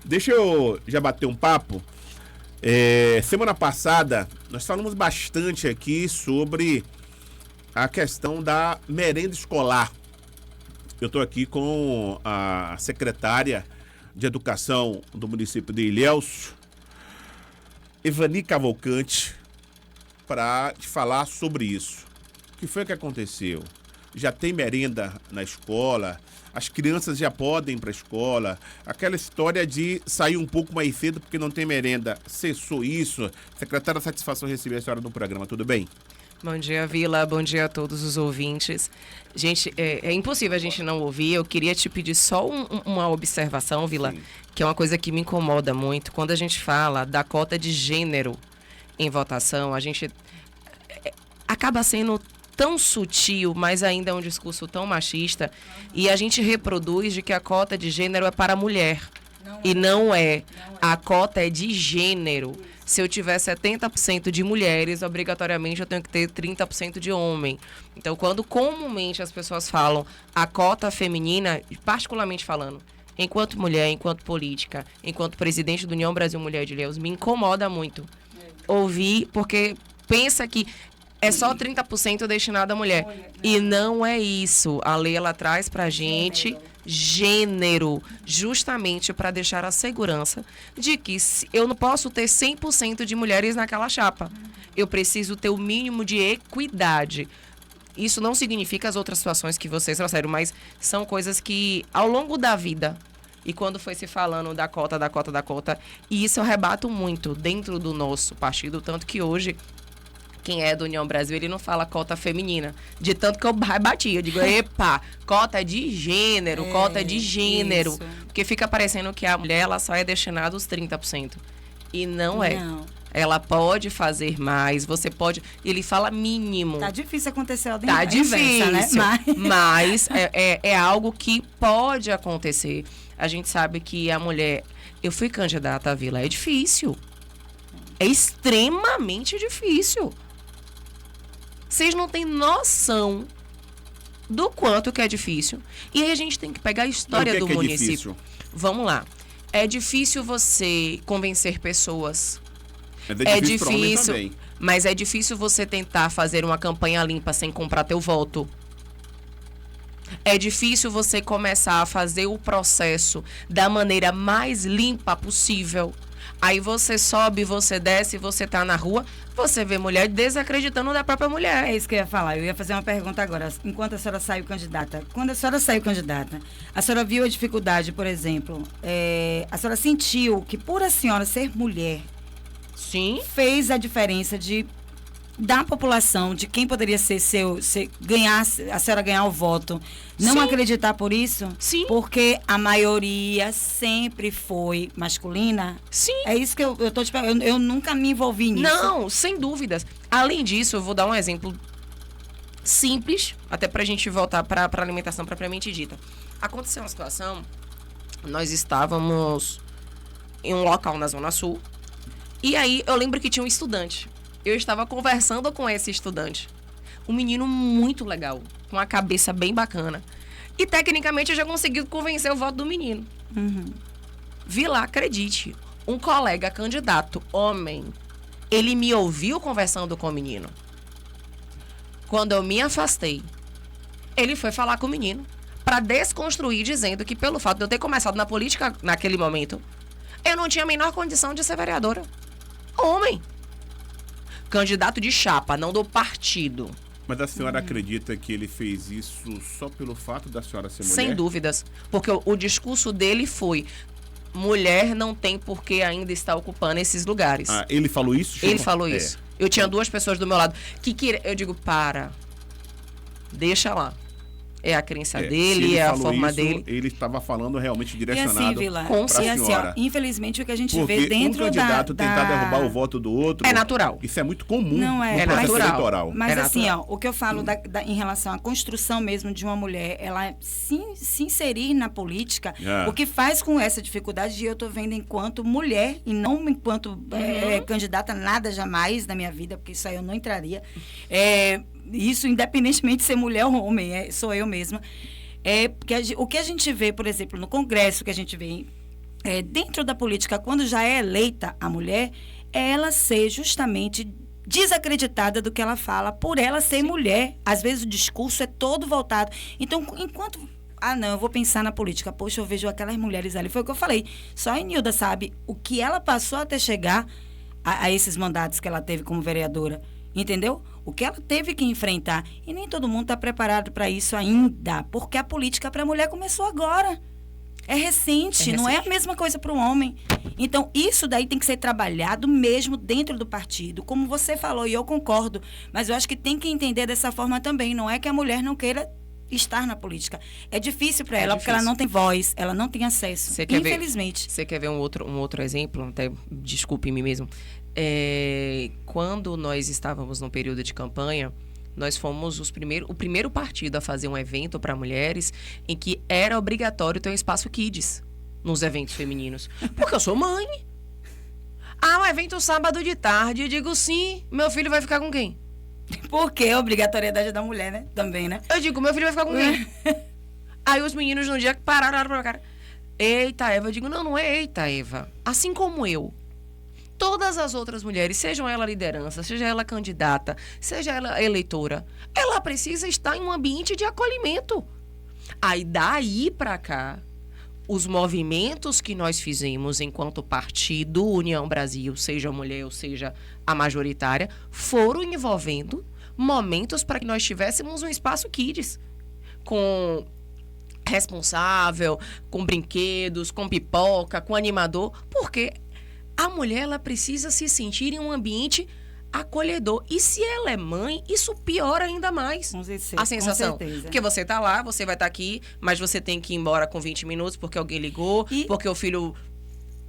Deixa eu já bater um papo. Semana passada, nós falamos bastante aqui sobre a questão da merenda escolar. Eu estou aqui com a secretária de Educação do município de Ilhéus, Evani Cavalcante, para te falar sobre isso. O que foi que aconteceu? Já tem merenda na escola? As crianças já podem ir para a escola? Aquela história de sair um pouco mais cedo porque não tem merenda, cessou isso? Secretária, satisfação receber a senhora no programa, tudo bem? Bom dia, Vila. Bom dia a todos os ouvintes. Gente, é impossível a gente não ouvir. Eu queria te pedir só uma observação, Vila, sim, que é uma coisa que me incomoda muito. Quando a gente fala da cota de gênero em votação, a gente acaba sendo tão sutil, mas ainda é um discurso tão machista, e a gente reproduz de que a cota de gênero é para a mulher. Não é. A cota é de gênero. Se eu tiver 70% de mulheres, obrigatoriamente eu tenho que ter 30% de homem. Então, quando comumente as pessoas falam a cota feminina, particularmente falando, enquanto mulher, enquanto política, enquanto presidente do União Brasil Mulher de Ilhéus, me incomoda muito ouvir, porque pensa que é só 30% destinado à mulher. E não é isso. A lei, ela traz pra gente gênero, justamente para deixar a segurança de que eu não posso ter 100% de mulheres naquela chapa. Eu preciso ter o mínimo de equidade. Isso não significa as outras situações que vocês trouxeram, mas são coisas que, ao longo da vida, e quando foi se falando da cota, e isso eu rebato muito dentro do nosso partido, tanto que hoje quem é do União Brasil, ele não fala cota feminina. De tanto que eu bati. Eu digo, epa, cota de gênero. Isso. Porque fica parecendo que a mulher, ela só é destinada aos 30%. E não é. Não. Ela pode fazer mais, você pode... Ele fala mínimo. Tá difícil acontecer a Tá difícil, né? Mas é algo que pode acontecer. A gente sabe que a mulher... Eu fui candidata à Vila, é difícil. É extremamente difícil. Vocês não têm noção do quanto que é difícil. E aí a gente tem que pegar a história do município. Vamos lá. É difícil você convencer pessoas. É difícil, mas é difícil você tentar fazer uma campanha limpa sem comprar teu voto. É difícil você começar a fazer o processo da maneira mais limpa possível. Aí você sobe, você desce, você tá na rua, você vê mulher desacreditando da própria mulher. É isso que eu ia falar. Eu ia fazer uma pergunta agora. Enquanto a senhora saiu candidata, quando a senhora saiu candidata, a senhora viu a dificuldade, por exemplo, a senhora sentiu que por a senhora ser mulher, sim, fez a diferença da população, de quem poderia ser ganhar, a senhora ganhar o voto, não, sim, acreditar por isso? Sim. Porque a maioria sempre foi masculina? Sim. É isso que eu tô te perguntando. Eu nunca me envolvi nisso. Não, sem dúvidas. Além disso, eu vou dar um exemplo simples, até pra gente voltar pra alimentação propriamente dita. Aconteceu uma situação, nós estávamos em um local na Zona Sul, e aí eu lembro que tinha um estudante. Eu estava conversando com esse estudante. Um menino muito legal, com a cabeça bem bacana. E, tecnicamente, eu já consegui convencer o voto do menino. Uhum. Vi lá, acredite, um colega candidato, homem, ele me ouviu conversando com o menino. Quando eu me afastei, ele foi falar com o menino para desconstruir, dizendo que, pelo fato de eu ter começado na política naquele momento, eu não tinha a menor condição de ser vereadora. Homem. Candidato de chapa, não do partido. Mas a senhora acredita que ele fez isso só pelo fato da senhora ser mulher? Sem dúvidas. Porque o discurso dele foi: mulher não tem por que ainda estar ocupando esses lugares. Ah, ele falou isso? Ele falou isso. Eu tinha duas pessoas do meu lado. Eu digo, deixa lá. É a crença dele, é a forma dele. Ele estava falando realmente direcionado e assim, Vila, para a senhora. Assim, infelizmente, o que a gente porque vê dentro um candidato tentar derrubar o voto do outro... É natural. Isso é muito comum no processo natural. eleitoral. Mas é assim, natural. O que eu falo em relação à construção mesmo de uma mulher, ela se inserir na política, o que faz com essa dificuldade de eu tô vendo enquanto mulher e não enquanto candidata, nada jamais na minha vida, porque isso aí eu não entraria. Isso independentemente de ser mulher ou homem, sou eu mesma. Porque o que a gente vê, por exemplo, no Congresso, que a gente vê dentro da política, quando já é eleita a mulher, é ela ser justamente desacreditada do que ela fala, por ela ser mulher. Às vezes o discurso é todo voltado. Então, enquanto... não, eu vou pensar na política. Poxa, eu vejo aquelas mulheres ali. Foi o que eu falei. Só a Nilda sabe o que ela passou até chegar a esses mandatos que ela teve como vereadora. Entendeu? O que ela teve que enfrentar. E nem todo mundo está preparado para isso ainda. Porque a política para a mulher começou agora. É recente, não é a mesma coisa para o homem. Então, isso daí tem que ser trabalhado mesmo dentro do partido. Como você falou, e eu concordo. Mas eu acho que tem que entender dessa forma também. Não é que a mulher não queira estar na política. É difícil para ela, porque ela não tem voz, ela não tem acesso. Infelizmente. Você quer ver um outro exemplo? Até, desculpe-me mesmo. Quando nós estávamos no período de campanha, nós fomos o primeiro partido a fazer um evento para mulheres em que era obrigatório ter um espaço kids nos eventos femininos. Porque eu sou mãe. Um evento sábado de tarde. Eu digo, sim, meu filho vai ficar com quem? Porque a obrigatoriedade da mulher, né? Também, né? Eu digo, meu filho vai ficar com quem? Aí os meninos no dia que pararam pra cara. Eita, Eva. Eu digo, não é eita, Eva. Assim como eu. Todas as outras mulheres, sejam ela liderança, seja ela candidata, seja ela eleitora, ela precisa estar em um ambiente de acolhimento. Aí daí pra cá, os movimentos que nós fizemos enquanto partido União Brasil, seja a mulher ou seja a majoritária, foram envolvendo momentos para que nós tivéssemos um espaço kids, com responsável, com brinquedos, com pipoca, com animador, porque a mulher ela precisa se sentir em um ambiente acolhedor. E se ela é mãe, isso piora ainda mais a sensação. Porque você tá lá, você vai estar aqui, mas você tem que ir embora com 20 minutos porque alguém ligou, porque o filho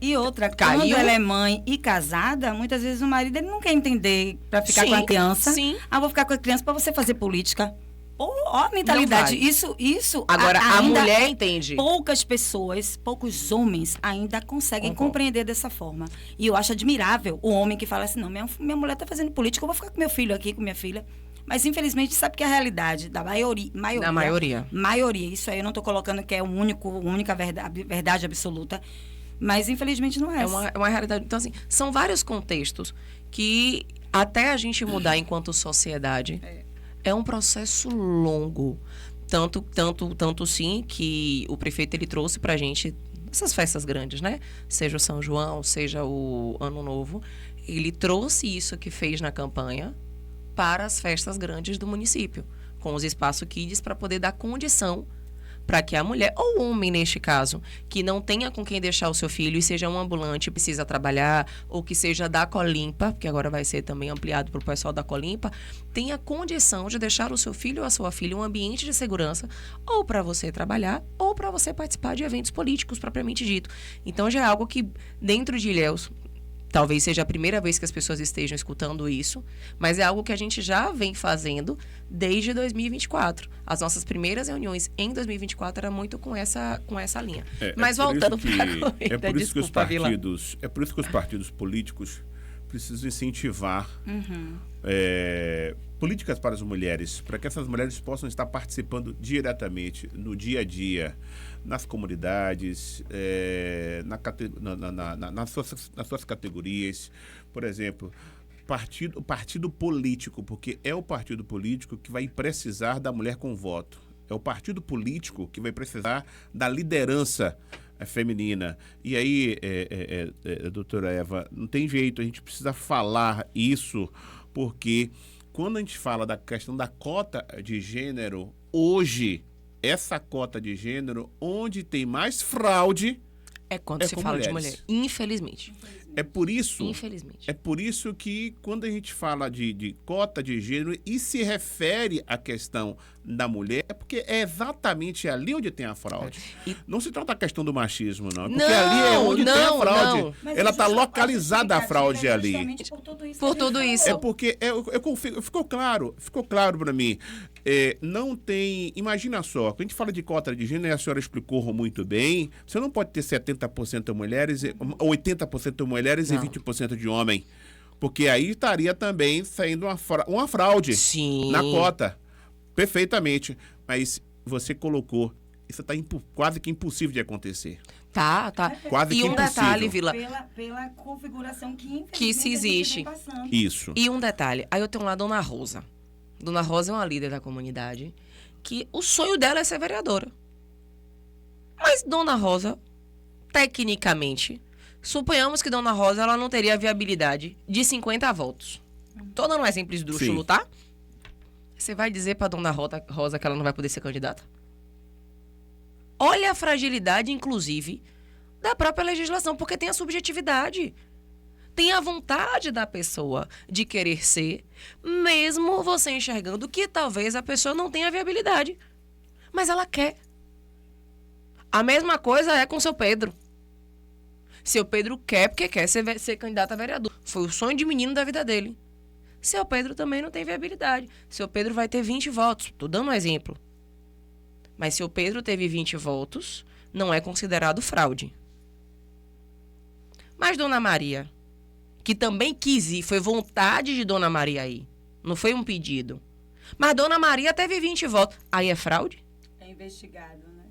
e outra, caiu. Quando ela é mãe e casada, muitas vezes o marido ele não quer entender para ficar com a criança. Sim. Vou ficar com a criança para você fazer política. Ó, a mentalidade. Isso. Agora, a mulher entende. Poucas pessoas, poucos homens ainda conseguem compreender dessa forma. E eu acho admirável o homem que fala assim, não, minha mulher está fazendo política, eu vou ficar com meu filho aqui, com minha filha. Mas, infelizmente, sabe que a realidade da maioria. Da maioria. Maioria. Isso aí eu não estou colocando que é a única verdade absoluta. Mas, infelizmente, não é essa. É uma realidade. Então, assim, são vários contextos que, até a gente mudar enquanto sociedade... É um processo longo. Tanto sim que o prefeito ele trouxe pra gente essas festas grandes, né? Seja o São João, seja o Ano Novo. Ele trouxe isso que fez na campanha para as festas grandes do município, com os espaços kids para poder dar condição para que a mulher, ou o homem neste caso, que não tenha com quem deixar o seu filho e seja um ambulante, precisa trabalhar, ou que seja da Colimpa, porque agora vai ser também ampliado para o pessoal da Colimpa, tenha condição de deixar o seu filho ou a sua filha em um ambiente de segurança, ou para você trabalhar, ou para você participar de eventos políticos, propriamente dito. Então já é algo que, dentro de Ilhéus, talvez seja a primeira vez que as pessoas estejam escutando isso, mas é algo que a gente já vem fazendo desde 2024. As nossas primeiras reuniões em 2024 era muito com essa linha. Mas voltando para a corrida, é por isso que os partidos políticos precisam incentivar políticas para as mulheres, para que essas mulheres possam estar participando diretamente no dia a dia, nas comunidades, nas suas categorias. Por exemplo, o partido político, porque é o partido político que vai precisar da mulher com voto. É o partido político que vai precisar da liderança feminina. E aí, doutora Eva, não tem jeito, a gente precisa falar isso, porque quando a gente fala da questão da cota de gênero, hoje, essa cota de gênero, onde tem mais fraude é quando se fala de mulher. Infelizmente. É por isso, infelizmente. É por isso que quando a gente fala de cota de gênero e se refere à questão da mulher, é porque é exatamente ali onde tem a fraude. Não se trata da questão do machismo, não. Porque ali é onde tem a fraude. Ela está localizada a fraude ali. Por tudo isso. É porque ficou claro para mim. Não tem... Imagina só, quando a gente fala de cota de gênero, a senhora explicou muito bem, você não pode ter 70% mulheres, 80% mulheres e 20% de homem. Porque aí estaria também saindo uma fraude na cota. Perfeitamente. Mas você colocou, isso está quase que impossível de acontecer. Tá. Quase e que um impossível. detalhe, Vila, Pela configuração que infelizmente que se a gente existe. vem passando. Isso. E um detalhe, aí eu tenho lá a Dona Rosa. Dona Rosa é uma líder da comunidade, que o sonho dela é ser vereadora. Mas Dona Rosa, tecnicamente, suponhamos que Dona Rosa ela não teria viabilidade de 50 votos. Tô dando um exemplo esdrúxulo, tá? Você vai dizer pra Dona Rosa que ela não vai poder ser candidata? Olha a fragilidade, inclusive, da própria legislação, porque tem a subjetividade. Tem a vontade da pessoa de querer ser, mesmo você enxergando que talvez a pessoa não tenha viabilidade. Mas ela quer. A mesma coisa é com o seu Pedro. Seu Pedro quer porque quer ser candidato a vereador. Foi o sonho de menino da vida dele. Seu Pedro também não tem viabilidade. Seu Pedro vai ter 20 votos. Estou dando um exemplo. Mas seu Pedro teve 20 votos, não é considerado fraude. Mas Dona Maria, que também quis ir, foi vontade de Dona Maria ir. Não foi um pedido. Mas Dona Maria teve 20 votos. Aí é fraude? É investigado, né?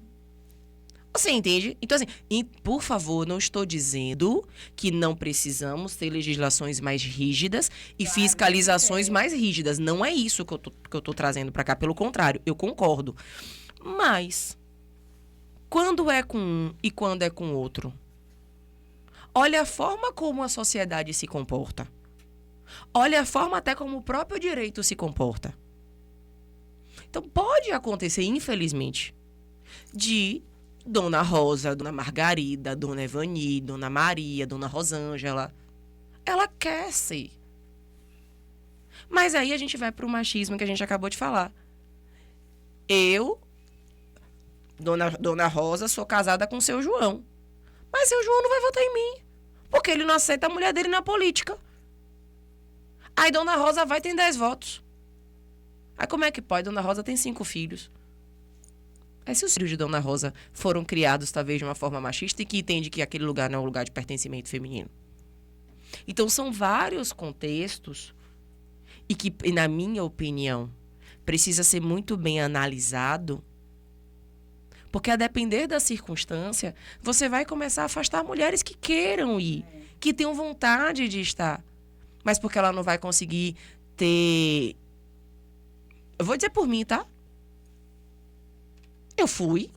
Você entende? Então, assim, por favor, não estou dizendo que não precisamos ter legislações mais rígidas e fiscalizações mais rígidas. Não é isso que eu tô trazendo para cá. Pelo contrário, eu concordo. Mas, quando é com um e quando é com outro? Olha a forma como a sociedade se comporta. Olha a forma até como o próprio direito se comporta. Então, pode acontecer, infelizmente, de Dona Rosa, Dona Margarida, Dona Evani, Dona Maria, Dona Rosângela. Ela quer ser. Mas aí a gente vai para o machismo que a gente acabou de falar. Eu, Dona Rosa, sou casada com seu João. Mas seu João não vai votar em mim. Porque ele não aceita a mulher dele na política. Aí Dona Rosa vai ter 10 votos. Aí como é que pode? Dona Rosa tem 5 filhos. Aí se os filhos de Dona Rosa foram criados talvez de uma forma machista e que entende que aquele lugar não é um lugar de pertencimento feminino. Então são vários contextos e que, na minha opinião, precisa ser muito bem analisado, porque a depender da circunstância, você vai começar a afastar mulheres que queiram ir, que tenham vontade de estar, mas porque ela não vai conseguir ter... Eu vou dizer por mim, tá? Eu fui,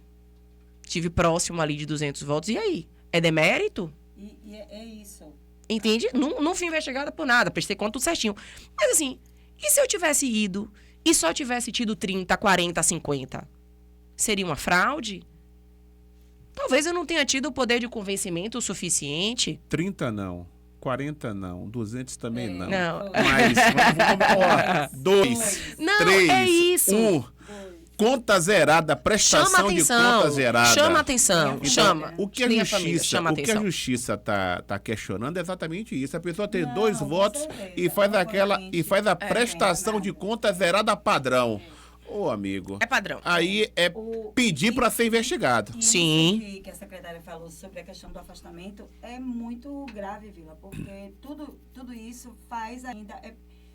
tive próximo ali de 200 votos, e aí? É demérito? E é isso. Entende? Não fui investigada por nada, prestei conta tudo certinho. Mas assim, e se eu tivesse ido e só tivesse tido 30, 40, 50? Seria uma fraude? Talvez eu não tenha tido o poder de convencimento o suficiente. 30 não, 40 não, 200 também não. Não. Mas, ó, 2, Não, 3, é isso. 1... Conta zerada, prestação de conta zerada. Chama atenção, Então, chama. O que a Minha família, justiça, chama o que a atenção. justiça tá questionando é exatamente isso. A pessoa tem 2 com votos certeza. e faz a É, prestação de conta zerada padrão. Ô, amigo. É padrão. Aí é pedir para ser investigado. Sim. Isso que a secretária falou sobre a questão do afastamento é muito grave, Vila, porque tudo isso faz ainda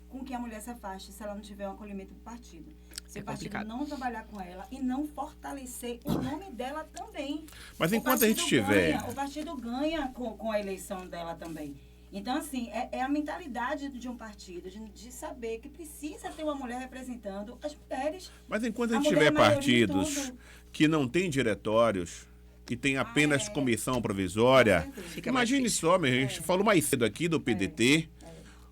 com que a mulher se afaste se ela não tiver um acolhimento do partido. Se o partido complicado. não trabalhar com ela e não fortalecer o nome dela também. Mas O enquanto a gente partido tiver... o partido ganha com a eleição dela também. Então, assim, é a mentalidade de um partido, de saber que precisa ter uma mulher representando as mulheres. Mas enquanto a A gente mulher tiver é a maioria em partidos tudo. que não têm diretórios, que tem apenas comissão provisória, Fica mais imagine difícil. só, a gente falou mais cedo aqui do PDT.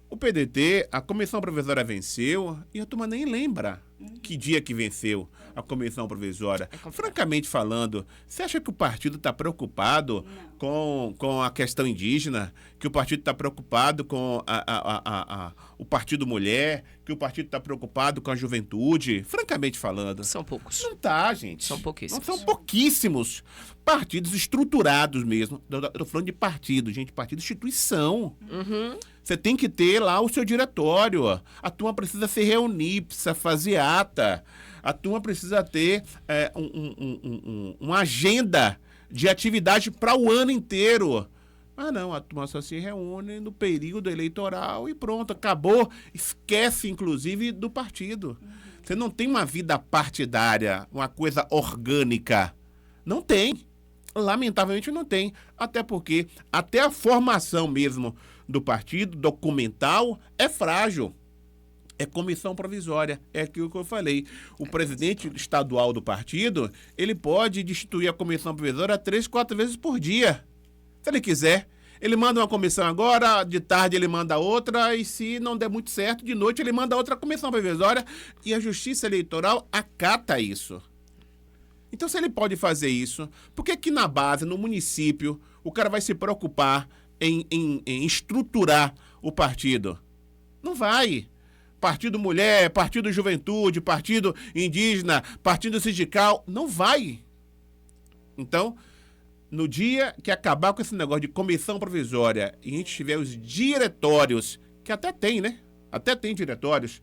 O PDT, a comissão provisória venceu e a turma nem lembra que dia que venceu a comissão provisória. Francamente falando, você acha que o partido está preocupado com a questão indígena? Que o partido está preocupado com o partido mulher? Que o partido está preocupado com a juventude? Francamente falando. São poucos. Não tá, gente. São pouquíssimos. Não são pouquíssimos. Partidos estruturados mesmo. Eu tô falando de partido, gente. Partido instituição. Você tem que ter lá o seu diretório. A turma precisa se reunir, precisa fazer ata. A turma precisa ter uma agenda de atividade para o ano inteiro. Ah, não, a turma só se reúne no período eleitoral e pronto, acabou. Esquece, inclusive, do partido. Você não tem uma vida partidária, uma coisa orgânica. Não tem. Lamentavelmente não tem, até porque até a formação mesmo do partido, documental, é frágil. É comissão provisória, é aquilo que eu falei. O presidente estadual do partido, ele pode destituir a comissão provisória 3, 4 vezes por dia, se ele quiser. Ele manda uma comissão agora, de tarde ele manda outra, e se não der muito certo, de noite ele manda outra comissão provisória, e a Justiça Eleitoral acata isso. Então, se ele pode fazer isso, por que na base, no município, o cara vai se preocupar em estruturar o partido? Não vai. Partido Mulher, Partido Juventude, Partido Indígena, Partido Sindical, não vai. Então, no dia que acabar com esse negócio de comissão provisória e a gente tiver os diretórios, que até tem, né? Até tem diretórios,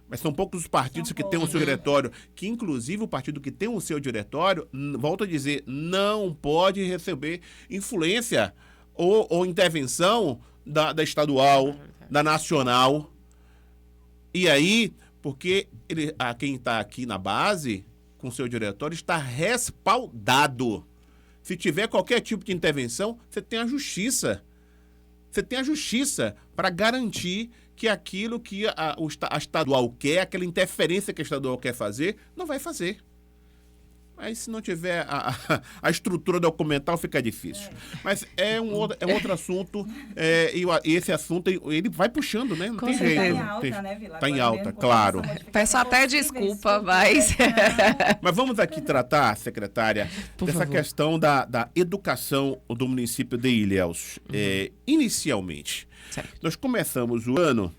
mas são poucos os partidos que têm o seu diretório, que inclusive o partido que tem o seu diretório, volto a dizer, não pode receber influência ou intervenção da estadual, da nacional. E aí, porque quem está aqui na base, com o seu diretório, está respaldado. Se tiver qualquer tipo de intervenção, você tem a justiça. Você tem a justiça para garantir que aquilo que a estadual quer, aquela interferência que a estadual quer fazer, não vai fazer. Mas se não tiver a estrutura documental, fica difícil. Mas é um outro assunto, e esse assunto ele vai puxando, né? Não tem jeito. Está em alta, né, Vila? Está em alta, claro. Peço até desculpa, mas... Mas vamos aqui tratar, secretária, dessa questão da educação do município de Ilhéus. Inicialmente, nós começamos o ano,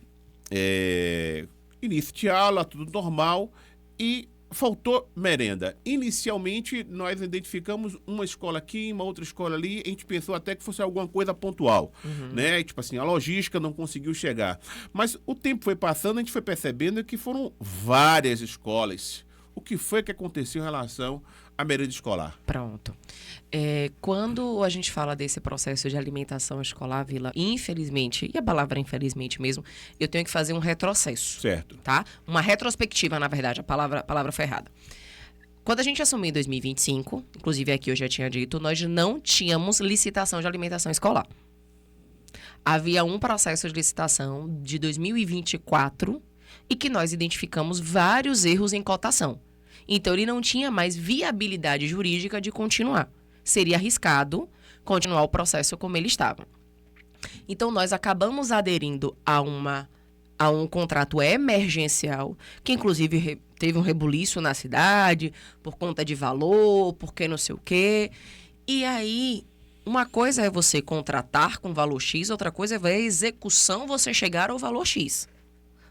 início de aula, tudo normal, e faltou merenda. Inicialmente, nós identificamos uma escola aqui, uma outra escola ali, a gente pensou até que fosse alguma coisa pontual, né? Tipo assim, a logística não conseguiu chegar. Mas o tempo foi passando, a gente foi percebendo que foram várias escolas. O que foi que aconteceu em relação à merenda escolar? Pronto. Quando a gente fala desse processo de alimentação escolar, Vila, infelizmente, e a palavra infelizmente mesmo, eu tenho que fazer um retrocesso. Certo. Tá? Uma retrospectiva, na verdade, a palavra foi errada. Quando a gente assumiu em 2025, inclusive aqui eu já tinha dito, nós não tínhamos licitação de alimentação escolar. Havia um processo de licitação de 2024 e que nós identificamos vários erros em cotação. Então, ele não tinha mais viabilidade jurídica de continuar. Seria arriscado continuar o processo como ele estava. Então, nós acabamos aderindo a um contrato emergencial, que inclusive teve um rebuliço na cidade, por conta de valor, porque não sei o quê. E aí, uma coisa é você contratar com valor X, outra coisa é a execução, você chegar ao valor X.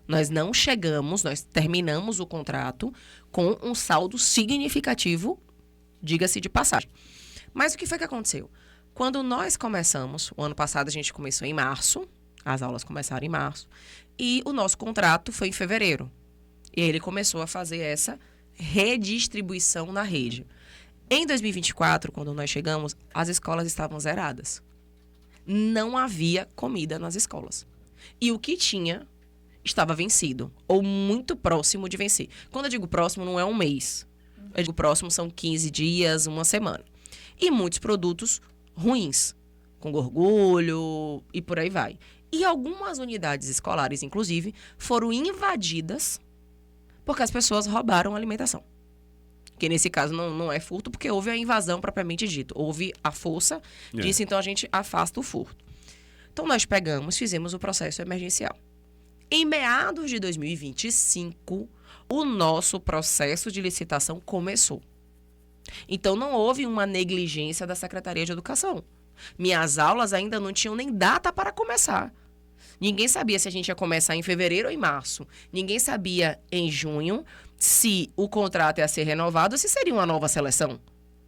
Nós não chegamos, nós terminamos o contrato com um saldo significativo, diga-se de passagem. Mas o que foi que aconteceu? Quando nós começamos, o ano passado a gente começou em março, as aulas começaram em março, e o nosso contrato foi em fevereiro. E ele começou a fazer essa redistribuição na rede. Em 2024, quando nós chegamos, as escolas estavam zeradas. Não havia comida nas escolas. E o que tinha estava vencido, ou muito próximo de vencer. Quando eu digo próximo, não é um mês. Eu digo próximo, são 15 dias, uma semana. E muitos produtos ruins, com gorgulho e por aí vai. E algumas unidades escolares, inclusive, foram invadidas porque as pessoas roubaram a alimentação. Que nesse caso não é furto, porque houve a invasão propriamente dito. Houve a força, disse, então a gente afasta o furto. Então nós pegamos, fizemos o processo emergencial. Em meados de 2025, o nosso processo de licitação começou. Então, não houve uma negligência da Secretaria de Educação. Minhas aulas ainda não tinham nem data para começar. Ninguém sabia se a gente ia começar em fevereiro ou em março. Ninguém sabia em junho se o contrato ia ser renovado ou se seria uma nova seleção.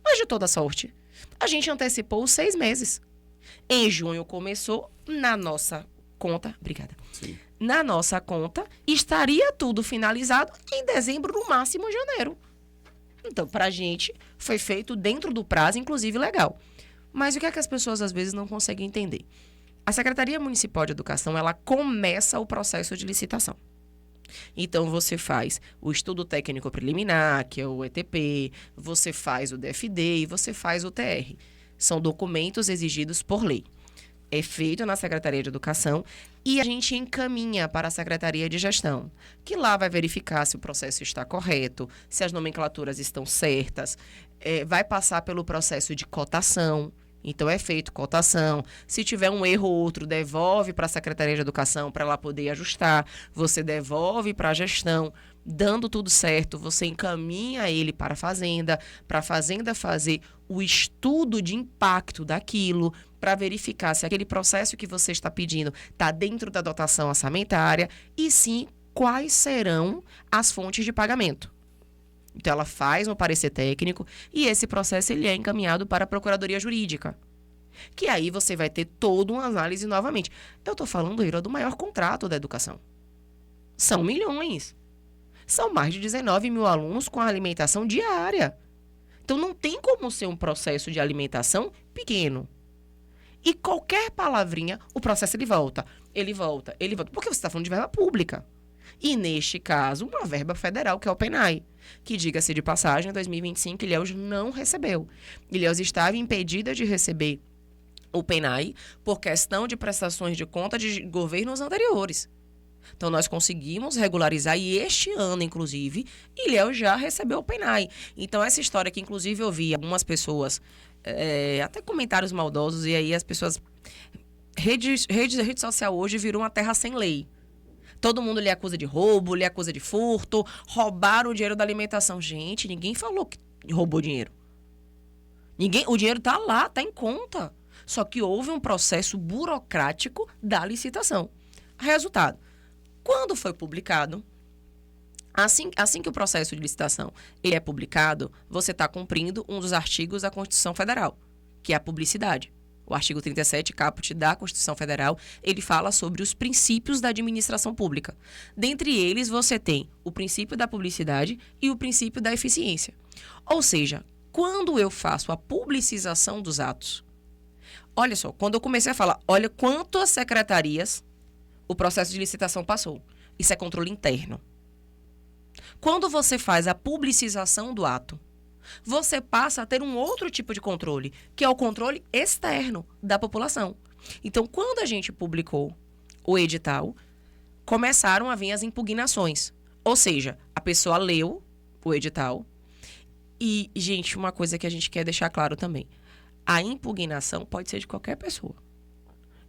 Mas, de toda sorte, a gente antecipou os 6 meses. Em junho começou, na nossa conta... Obrigada. Sim. Na nossa conta, estaria tudo finalizado em dezembro, no máximo janeiro. Então, para a gente, foi feito dentro do prazo, inclusive legal. Mas o que é que as pessoas, às vezes, não conseguem entender? A Secretaria Municipal de Educação, ela começa o processo de licitação. Então, você faz o estudo técnico preliminar, que é o ETP, você faz o DFD e você faz o TR. São documentos exigidos por lei. É feito na Secretaria de Educação e a gente encaminha para a Secretaria de Gestão, que lá vai verificar se o processo está correto, se as nomenclaturas estão certas, vai passar pelo processo de cotação. Então, é feito cotação. Se tiver um erro ou outro, devolve para a Secretaria de Educação para ela poder ajustar. Você devolve para a gestão. Dando tudo certo, você encaminha ele para a Fazenda fazer o estudo de impacto daquilo, para verificar se aquele processo que você está pedindo está dentro da dotação orçamentária e sim quais serão as fontes de pagamento. Então, ela faz um parecer técnico e esse processo ele é encaminhado para a Procuradoria Jurídica. Que aí você vai ter toda uma análise novamente. Eu estou falando, Ira, do maior contrato da educação. São milhões. São mais de 19 mil alunos com alimentação diária. Então, não tem como ser um processo de alimentação pequeno. E qualquer palavrinha, o processo ele volta. Porque você está falando de verba pública. E, neste caso, uma verba federal, que é o PENAI, que, diga-se de passagem, em 2025, Ilhéus não recebeu. Ilhéus estava impedida de receber o PENAI por questão de prestações de conta de governos anteriores. Então, nós conseguimos regularizar e este ano, inclusive, Ilhéus já recebeu o PENAI. Então, essa história que, inclusive, eu vi algumas pessoas, até comentários maldosos, e aí as pessoas... Rede social hoje virou uma terra sem lei. Todo mundo lhe acusa de roubo, lhe acusa de furto, roubaram o dinheiro da alimentação. Gente, ninguém falou que roubou dinheiro. O dinheiro está lá, está em conta. Só que houve um processo burocrático da licitação. Resultado, quando foi publicado, assim que o processo de licitação ele é publicado, você está cumprindo um dos artigos da Constituição Federal, que é a publicidade. O artigo 37, caput da Constituição Federal, ele fala sobre os princípios da administração pública. Dentre eles, você tem o princípio da publicidade e o princípio da eficiência. Ou seja, quando eu faço a publicização dos atos, olha só, quando eu comecei a falar, olha quantas secretarias o processo de licitação passou. Isso é controle interno. Quando você faz a publicização do ato, você passa a ter um outro tipo de controle, que é o controle externo da população. Então, quando a gente publicou o edital, começaram a vir as impugnações. Ou seja, a pessoa leu o edital e, gente, uma coisa que a gente quer deixar claro também, a impugnação pode ser de qualquer pessoa.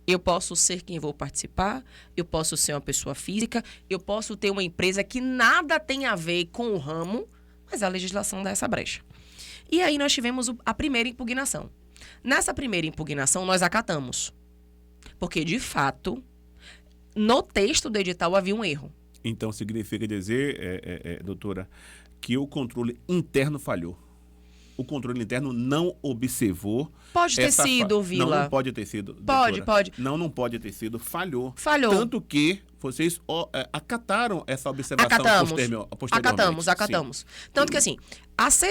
Eu posso ser quem vou participar, eu posso ser uma pessoa física, eu posso ter uma empresa que nada tem a ver com o ramo, mas a legislação dá essa brecha. E aí nós tivemos a primeira impugnação. Nessa primeira impugnação, nós acatamos. Porque, de fato, no texto do edital havia um erro. Então, significa dizer, doutora, que o controle interno falhou. O controle interno não observou... Pode ter sido, Vila. Não pode ter sido, doutora. Pode. Não pode ter sido. Falhou. Tanto que vocês acataram essa observação posteriormente. Acatamos. Sim. Tanto que, assim,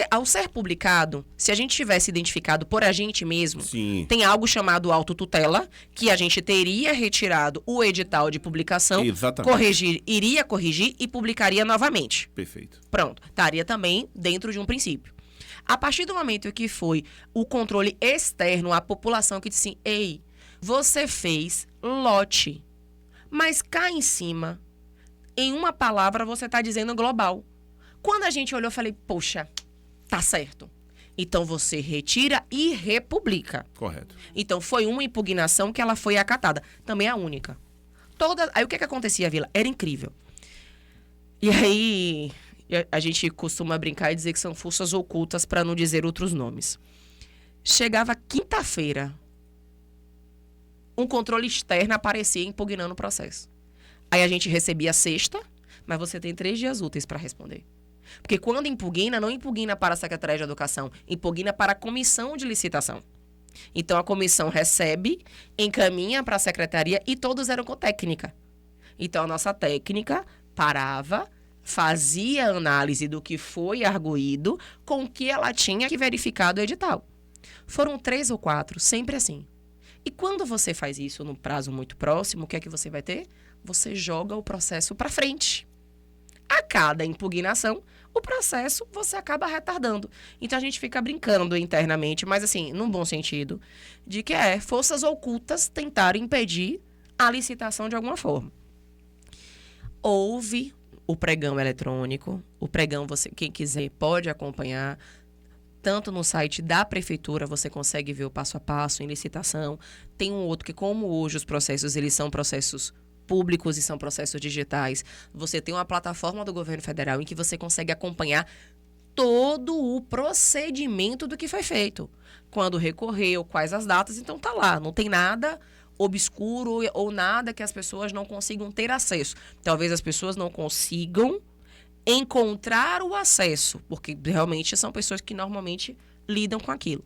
ao ser publicado, se a gente tivesse identificado por a gente mesmo, sim, tem algo chamado autotutela, que a gente teria retirado o edital de publicação, iria corrigir e publicaria novamente. Perfeito. Pronto. Estaria também dentro de um princípio. A partir do momento que foi o controle externo à população que disse assim, ei, você fez lote, mas cá em cima, em uma palavra, você está dizendo global. Quando a gente olhou, eu falei, poxa, tá certo. Então, você retira e republica. Correto. Então, foi uma impugnação que ela foi acatada. Também a única. Aí, o que acontecia, Vila? Era incrível. E aí... A gente costuma brincar e dizer que são forças ocultas, para não dizer outros nomes. Chegava quinta-feira, um controle externo aparecia impugnando o processo. Aí a gente recebia sexta, mas você tem 3 dias úteis para responder. Porque quando impugna, não impugna para a Secretaria de Educação, impugna para a comissão de licitação. Então a comissão recebe, encaminha para a secretaria e todos eram com técnica. Então a nossa técnica parava, fazia análise do que foi arguído com o que ela tinha que verificar do edital. Foram 3 ou 4, sempre assim. E quando você faz isso num prazo muito próximo, o que é que você vai ter? Você joga o processo para frente. cada impugnação, o processo você acaba retardando. Então a gente fica brincando internamente, mas assim, num bom sentido, de que forças ocultas tentaram impedir a licitação de alguma forma. Houve o pregão eletrônico, o pregão, quem quiser pode acompanhar, tanto no site da prefeitura, você consegue ver o passo a passo em licitação. Tem um outro que, como hoje os processos, eles são processos públicos e são processos digitais, você tem uma plataforma do governo federal em que você consegue acompanhar todo o procedimento do que foi feito. Quando recorreu, quais as datas, então tá lá, não tem nada obscuro ou nada que as pessoas não consigam ter acesso. Talvez as pessoas não consigam encontrar o acesso, porque realmente são pessoas que normalmente lidam com aquilo.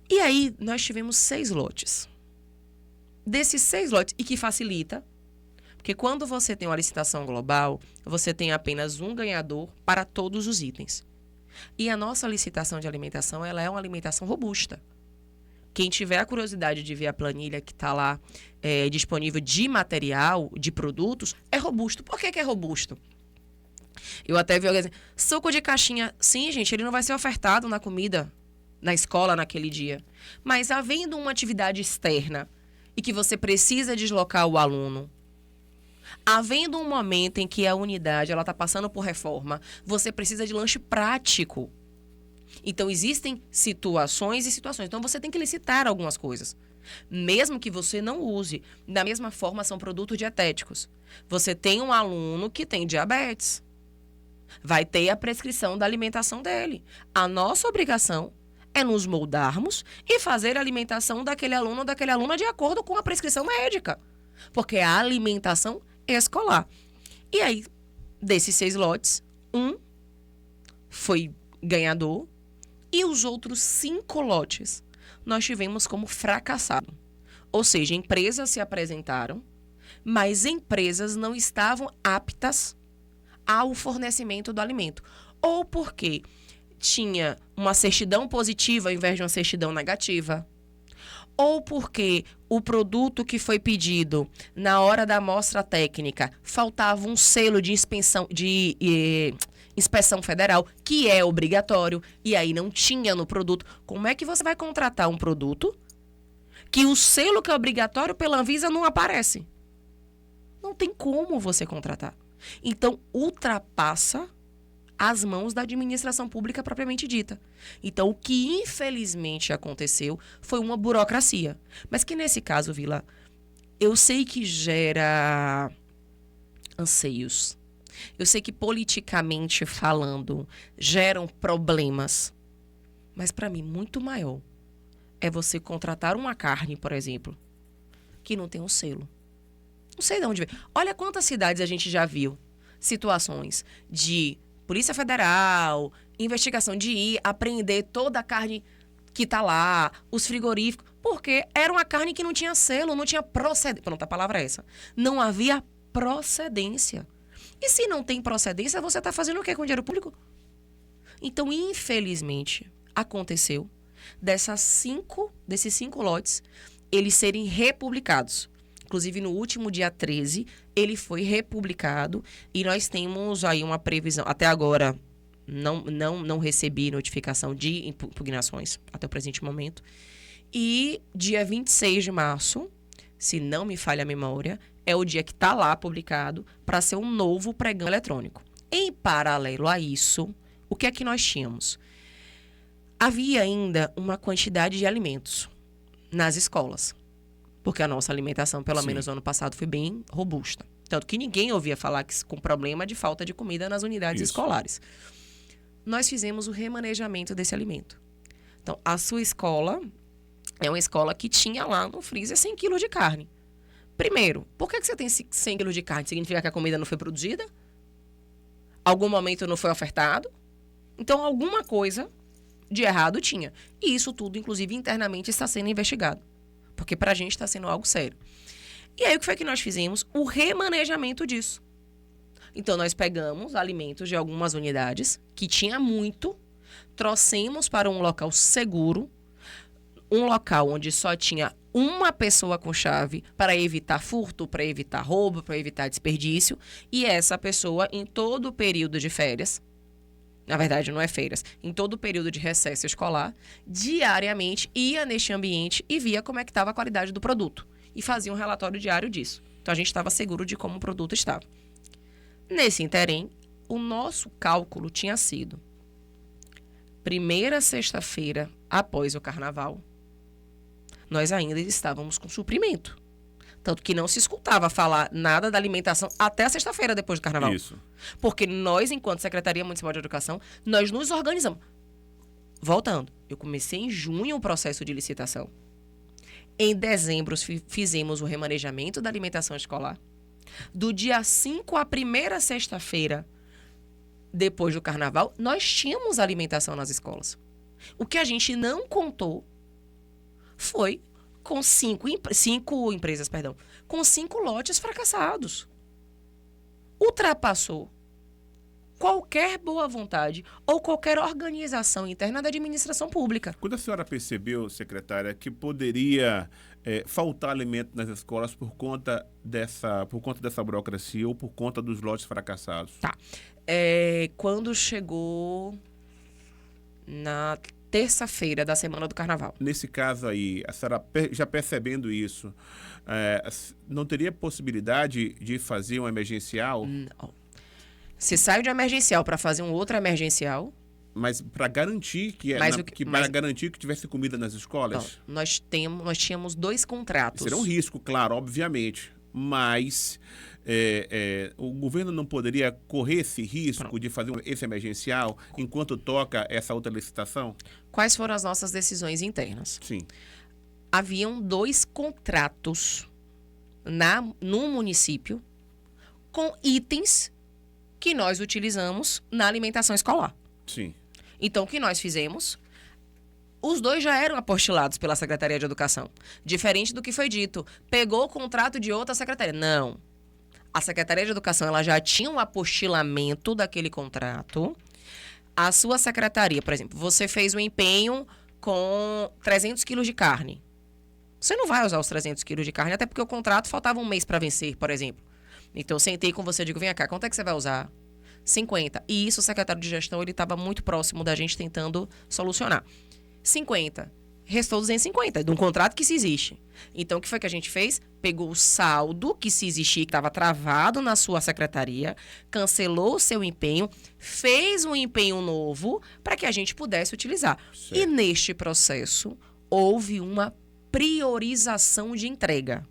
E aí, nós tivemos 6 lotes. Desses 6 lotes, e que facilita, porque quando você tem uma licitação global, você tem apenas um ganhador para todos os itens. E a nossa licitação de alimentação, ela é uma alimentação robusta. Quem tiver a curiosidade de ver a planilha que está lá disponível de material, de produtos, é robusto. Por que é robusto? Eu até vi alguém dizer, suco de caixinha. Sim, gente, ele não vai ser ofertado na comida, na escola naquele dia. Mas havendo uma atividade externa e que você precisa deslocar o aluno, havendo um momento em que a unidade está passando por reforma, você precisa de lanche prático. Então, existem situações e situações. Então, você tem que licitar algumas coisas. Mesmo que você não use. Da mesma forma, são produtos dietéticos. Você tem um aluno que tem diabetes. Vai ter a prescrição da alimentação dele. A nossa obrigação é nos moldarmos e fazer a alimentação daquele aluno ou daquela aluna de acordo com a prescrição médica. Porque é a alimentação escolar. E aí, desses 6 lotes, um foi ganhador e os outros 5 lotes nós tivemos como fracassado. Ou seja, empresas se apresentaram, mas empresas não estavam aptas ao fornecimento do alimento. Ou porque tinha uma certidão positiva ao invés de uma certidão negativa. Ou porque o produto que foi pedido na hora da amostra técnica faltava um selo de inspeção federal, que é obrigatório, e aí não tinha no produto. Como é que você vai contratar um produto que o selo que é obrigatório pela Anvisa não aparece? Não tem como você contratar. Então, ultrapassa as mãos da administração pública propriamente dita. Então, o que infelizmente aconteceu foi uma burocracia. Mas que nesse caso, Vila, eu sei que gera anseios. Eu sei que politicamente falando geram problemas. Mas para mim, muito maior é você contratar uma carne, por exemplo, que não tem um selo. Não sei de onde veio. Olha quantas cidades a gente já viu. Situações de Polícia Federal, investigação de ir apreender toda a carne que tá lá, os frigoríficos, porque era uma carne que não tinha selo, não tinha procedência. Pronto, a palavra é essa. Não havia procedência. E se não tem procedência, você está fazendo o quê com o dinheiro público? Então, infelizmente, aconteceu desses 5 lotes, eles serem republicados. Inclusive, no último dia 13, ele foi republicado e nós temos aí uma previsão. Até agora, não recebi notificação de impugnações, até o presente momento. E dia 26 de março, se não me falha a memória, é o dia que está lá publicado para ser um novo pregão eletrônico. Em paralelo a isso, o que é que nós tínhamos? Havia ainda uma quantidade de alimentos nas escolas. Porque a nossa alimentação, pelo menos no ano passado, foi bem robusta. Tanto que ninguém ouvia falar com problema de falta de comida nas unidades escolares. Nós fizemos o remanejamento desse alimento. Então, a sua escola é uma escola que tinha lá no freezer 100 quilos de carne. Primeiro, por que você tem 100 quilos de carne? Significa que a comida não foi produzida? Algum momento não foi ofertado? Então, alguma coisa de errado tinha. E isso tudo, inclusive, internamente está sendo investigado. Porque para a gente está sendo algo sério. E aí, o que foi que nós fizemos? O remanejamento disso. Então, nós pegamos alimentos de algumas unidades, que tinha muito, trouxemos para um local seguro, um local onde só tinha uma pessoa com chave para evitar furto, para evitar roubo, para evitar desperdício. E essa pessoa, em todo o período de férias, na verdade não é férias, em todo o período de recesso escolar, diariamente ia neste ambiente e via como é que estava a qualidade do produto. E fazia um relatório diário disso. Então a gente estava seguro de como o produto estava. Nesse interim, o nosso cálculo tinha sido: primeira sexta-feira após o carnaval, nós ainda estávamos com suprimento. Tanto que não se escutava falar nada da alimentação até a sexta-feira depois do carnaval. Isso. Porque nós, enquanto Secretaria Municipal de Educação, nós nos organizamos. Voltando, eu comecei em junho o processo de licitação. Em dezembro, fizemos o remanejamento da alimentação escolar. Do dia 5 à primeira sexta-feira, depois do carnaval, nós tínhamos alimentação nas escolas. O que a gente não contou foi com cinco empresas, com 5 lotes fracassados. Ultrapassou qualquer boa vontade ou qualquer organização interna da administração pública. Quando a senhora percebeu, secretária, que poderia faltar alimento nas escolas por conta dessa burocracia ou por conta dos lotes fracassados? Tá. Quando chegou na terça-feira da semana do carnaval. Nesse caso aí, a senhora já percebendo isso, não teria possibilidade de fazer um emergencial? Não. Se sai de emergencial para fazer um outro emergencial... Mas para garantir garantir que tivesse comida nas escolas? Não, nós tínhamos 2 contratos. Será um risco, claro, obviamente. Mas o governo não poderia correr esse risco de fazer esse emergencial enquanto toca essa outra licitação? Quais foram as nossas decisões internas? Sim. Haviam 2 contratos no município com itens que nós utilizamos na alimentação escolar. Sim. Então, o que nós fizemos? Os 2 já eram apostilados pela Secretaria de Educação. Diferente do que foi dito. Pegou o contrato de outra secretaria. Não. A Secretaria de Educação ela já tinha um apostilamento daquele contrato. A sua secretaria, por exemplo, você fez um empenho com 300 quilos de carne. Você não vai usar os 300 quilos de carne, até porque o contrato faltava um mês para vencer, por exemplo. Então, eu sentei com você e digo, vem cá, quanto é que você vai usar? 50. E isso, o secretário de gestão, ele estava muito próximo da gente tentando solucionar. 50. Restou 250, de um contrato que se existe. Então, o que foi que a gente fez? Pegou o saldo que se existia, que estava travado na sua secretaria, cancelou o seu empenho, fez um empenho novo para que a gente pudesse utilizar. Certo. E neste processo, houve uma priorização de entrega.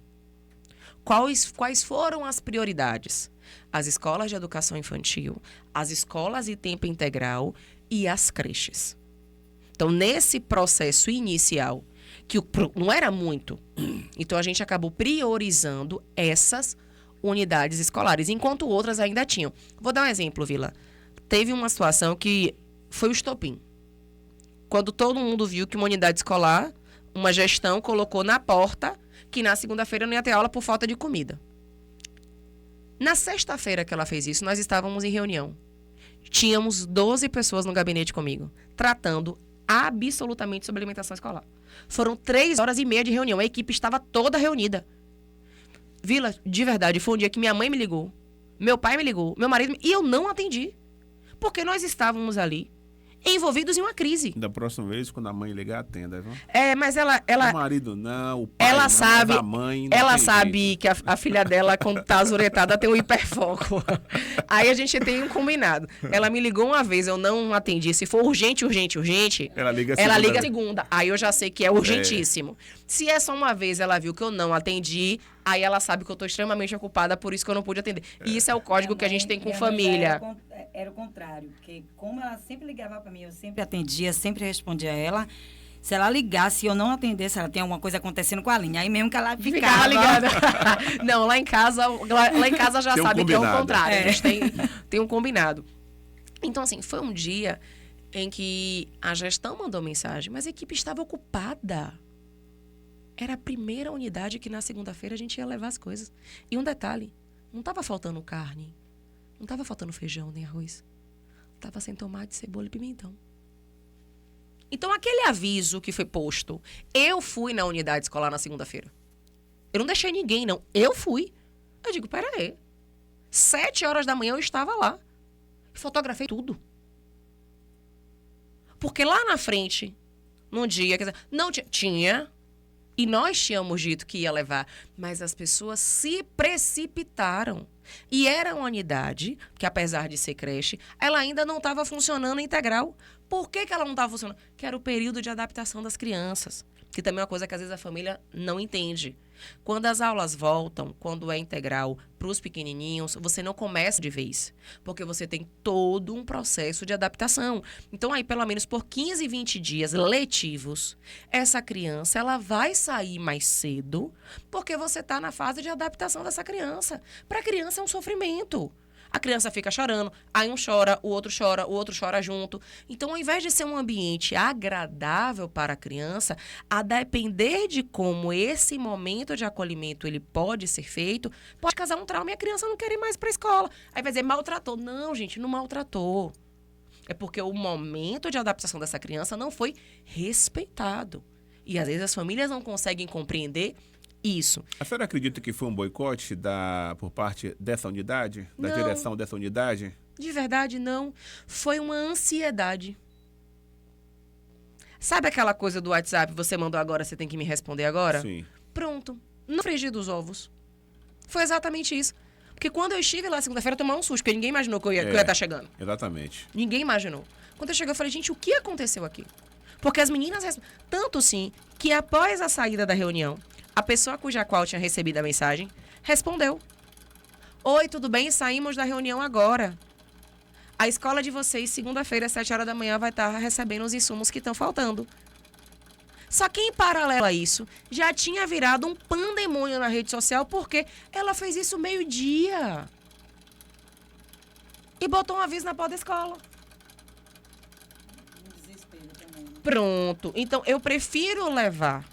Quais foram as prioridades? As escolas de educação infantil, as escolas de tempo integral e as creches. Então, nesse processo inicial, que não era muito, então a gente acabou priorizando essas unidades escolares, enquanto outras ainda tinham. Vou dar um exemplo, Vila. Teve uma situação que foi o estopim. Quando todo mundo viu que uma unidade escolar, uma gestão colocou na porta que na segunda-feira não ia ter aula por falta de comida. Na sexta-feira que ela fez isso, nós estávamos em reunião. Tínhamos 12 pessoas no gabinete comigo, tratando absolutamente sobre alimentação escolar. Foram 3h30 de reunião, a equipe estava toda reunida. Vila, de verdade, foi um dia que minha mãe me ligou, meu pai me ligou, meu marido, e eu não atendi. Porque nós estávamos ali, envolvidos em uma crise. Da próxima vez, quando a mãe ligar, atenda, viu? Mas ela... O marido não, o pai ela não, sabe, mas a mãe não. Ela sabe que a filha dela, quando tá azuretada, tem um hiperfoco. Aí a gente tem um combinado. Ela me ligou uma vez, eu não atendi. Se for urgente, ela liga a segunda. Aí eu já sei que é urgentíssimo. Se é só uma vez, ela viu que eu não atendi, aí ela sabe que eu tô extremamente ocupada, por isso que eu não pude atender. E isso é o código que a gente tem com família. Era o contrário, porque como ela sempre ligava para mim, eu sempre atendia, sempre respondia a ela. Se ela ligasse e eu não atendesse, ela tem alguma coisa acontecendo com a linha. Aí mesmo que ela ficava ligada. Não, lá em casa já tem sabe que é o contrário. A gente tem um combinado. Então, assim, foi um dia em que a gestão mandou mensagem, mas a equipe estava ocupada. Era a primeira unidade que na segunda-feira a gente ia levar as coisas. E um detalhe, não estava faltando carne, não estava faltando feijão nem arroz. Estava sem tomate, cebola e pimentão. Então, aquele aviso que foi posto, eu fui na unidade escolar na segunda-feira. Eu não deixei ninguém, não. Eu fui. Eu digo, peraí. 7h da manhã eu estava lá. Fotografei tudo. Porque lá na frente, num dia, quer dizer, não tinha, e nós tínhamos dito que ia levar, mas as pessoas se precipitaram. E era uma unidade que, apesar de ser creche, ela ainda não estava funcionando integral. Por que ela não estava funcionando? Que era o período de adaptação das crianças. Que também é uma coisa que às vezes a família não entende. Quando as aulas voltam, quando é integral para os pequenininhos, você não começa de vez. Porque você tem todo um processo de adaptação. Então, aí, pelo menos por 15, 20 dias letivos, essa criança ela vai sair mais cedo, porque você está na fase de adaptação dessa criança. Para a criança é um sofrimento. A criança fica chorando, aí um chora, o outro chora junto. Então, ao invés de ser um ambiente agradável para a criança, a depender de como esse momento de acolhimento ele pode ser feito, pode causar um trauma e a criança não quer ir mais para a escola. Aí vai dizer, maltratou. Não, gente, não maltratou. É porque o momento de adaptação dessa criança não foi respeitado. E, às vezes, as famílias não conseguem compreender isso. A senhora acredita que foi um boicote por parte dessa unidade? Da direção dessa unidade? De verdade, não. Foi uma ansiedade. Sabe aquela coisa do WhatsApp, você mandou agora, você tem que me responder agora? Sim. Pronto. No frigir dos ovos. Foi exatamente isso. Porque quando eu estive lá segunda-feira, eu tomei um susto, porque ninguém imaginou que eu ia estar chegando. Exatamente. Ninguém imaginou. Quando eu cheguei, eu falei, gente, o que aconteceu aqui? Porque as meninas... Tanto sim, que após a saída da reunião, a pessoa cuja qual tinha recebido a mensagem respondeu. Oi, tudo bem? Saímos da reunião agora. A escola de vocês, segunda-feira, às 7h da manhã, vai estar recebendo os insumos que estão faltando. Só que, em paralelo a isso, já tinha virado um pandemônio na rede social, porque ela fez isso meio-dia. E botou um aviso na porta da escola. Desespero também. Pronto. Então, eu prefiro levar,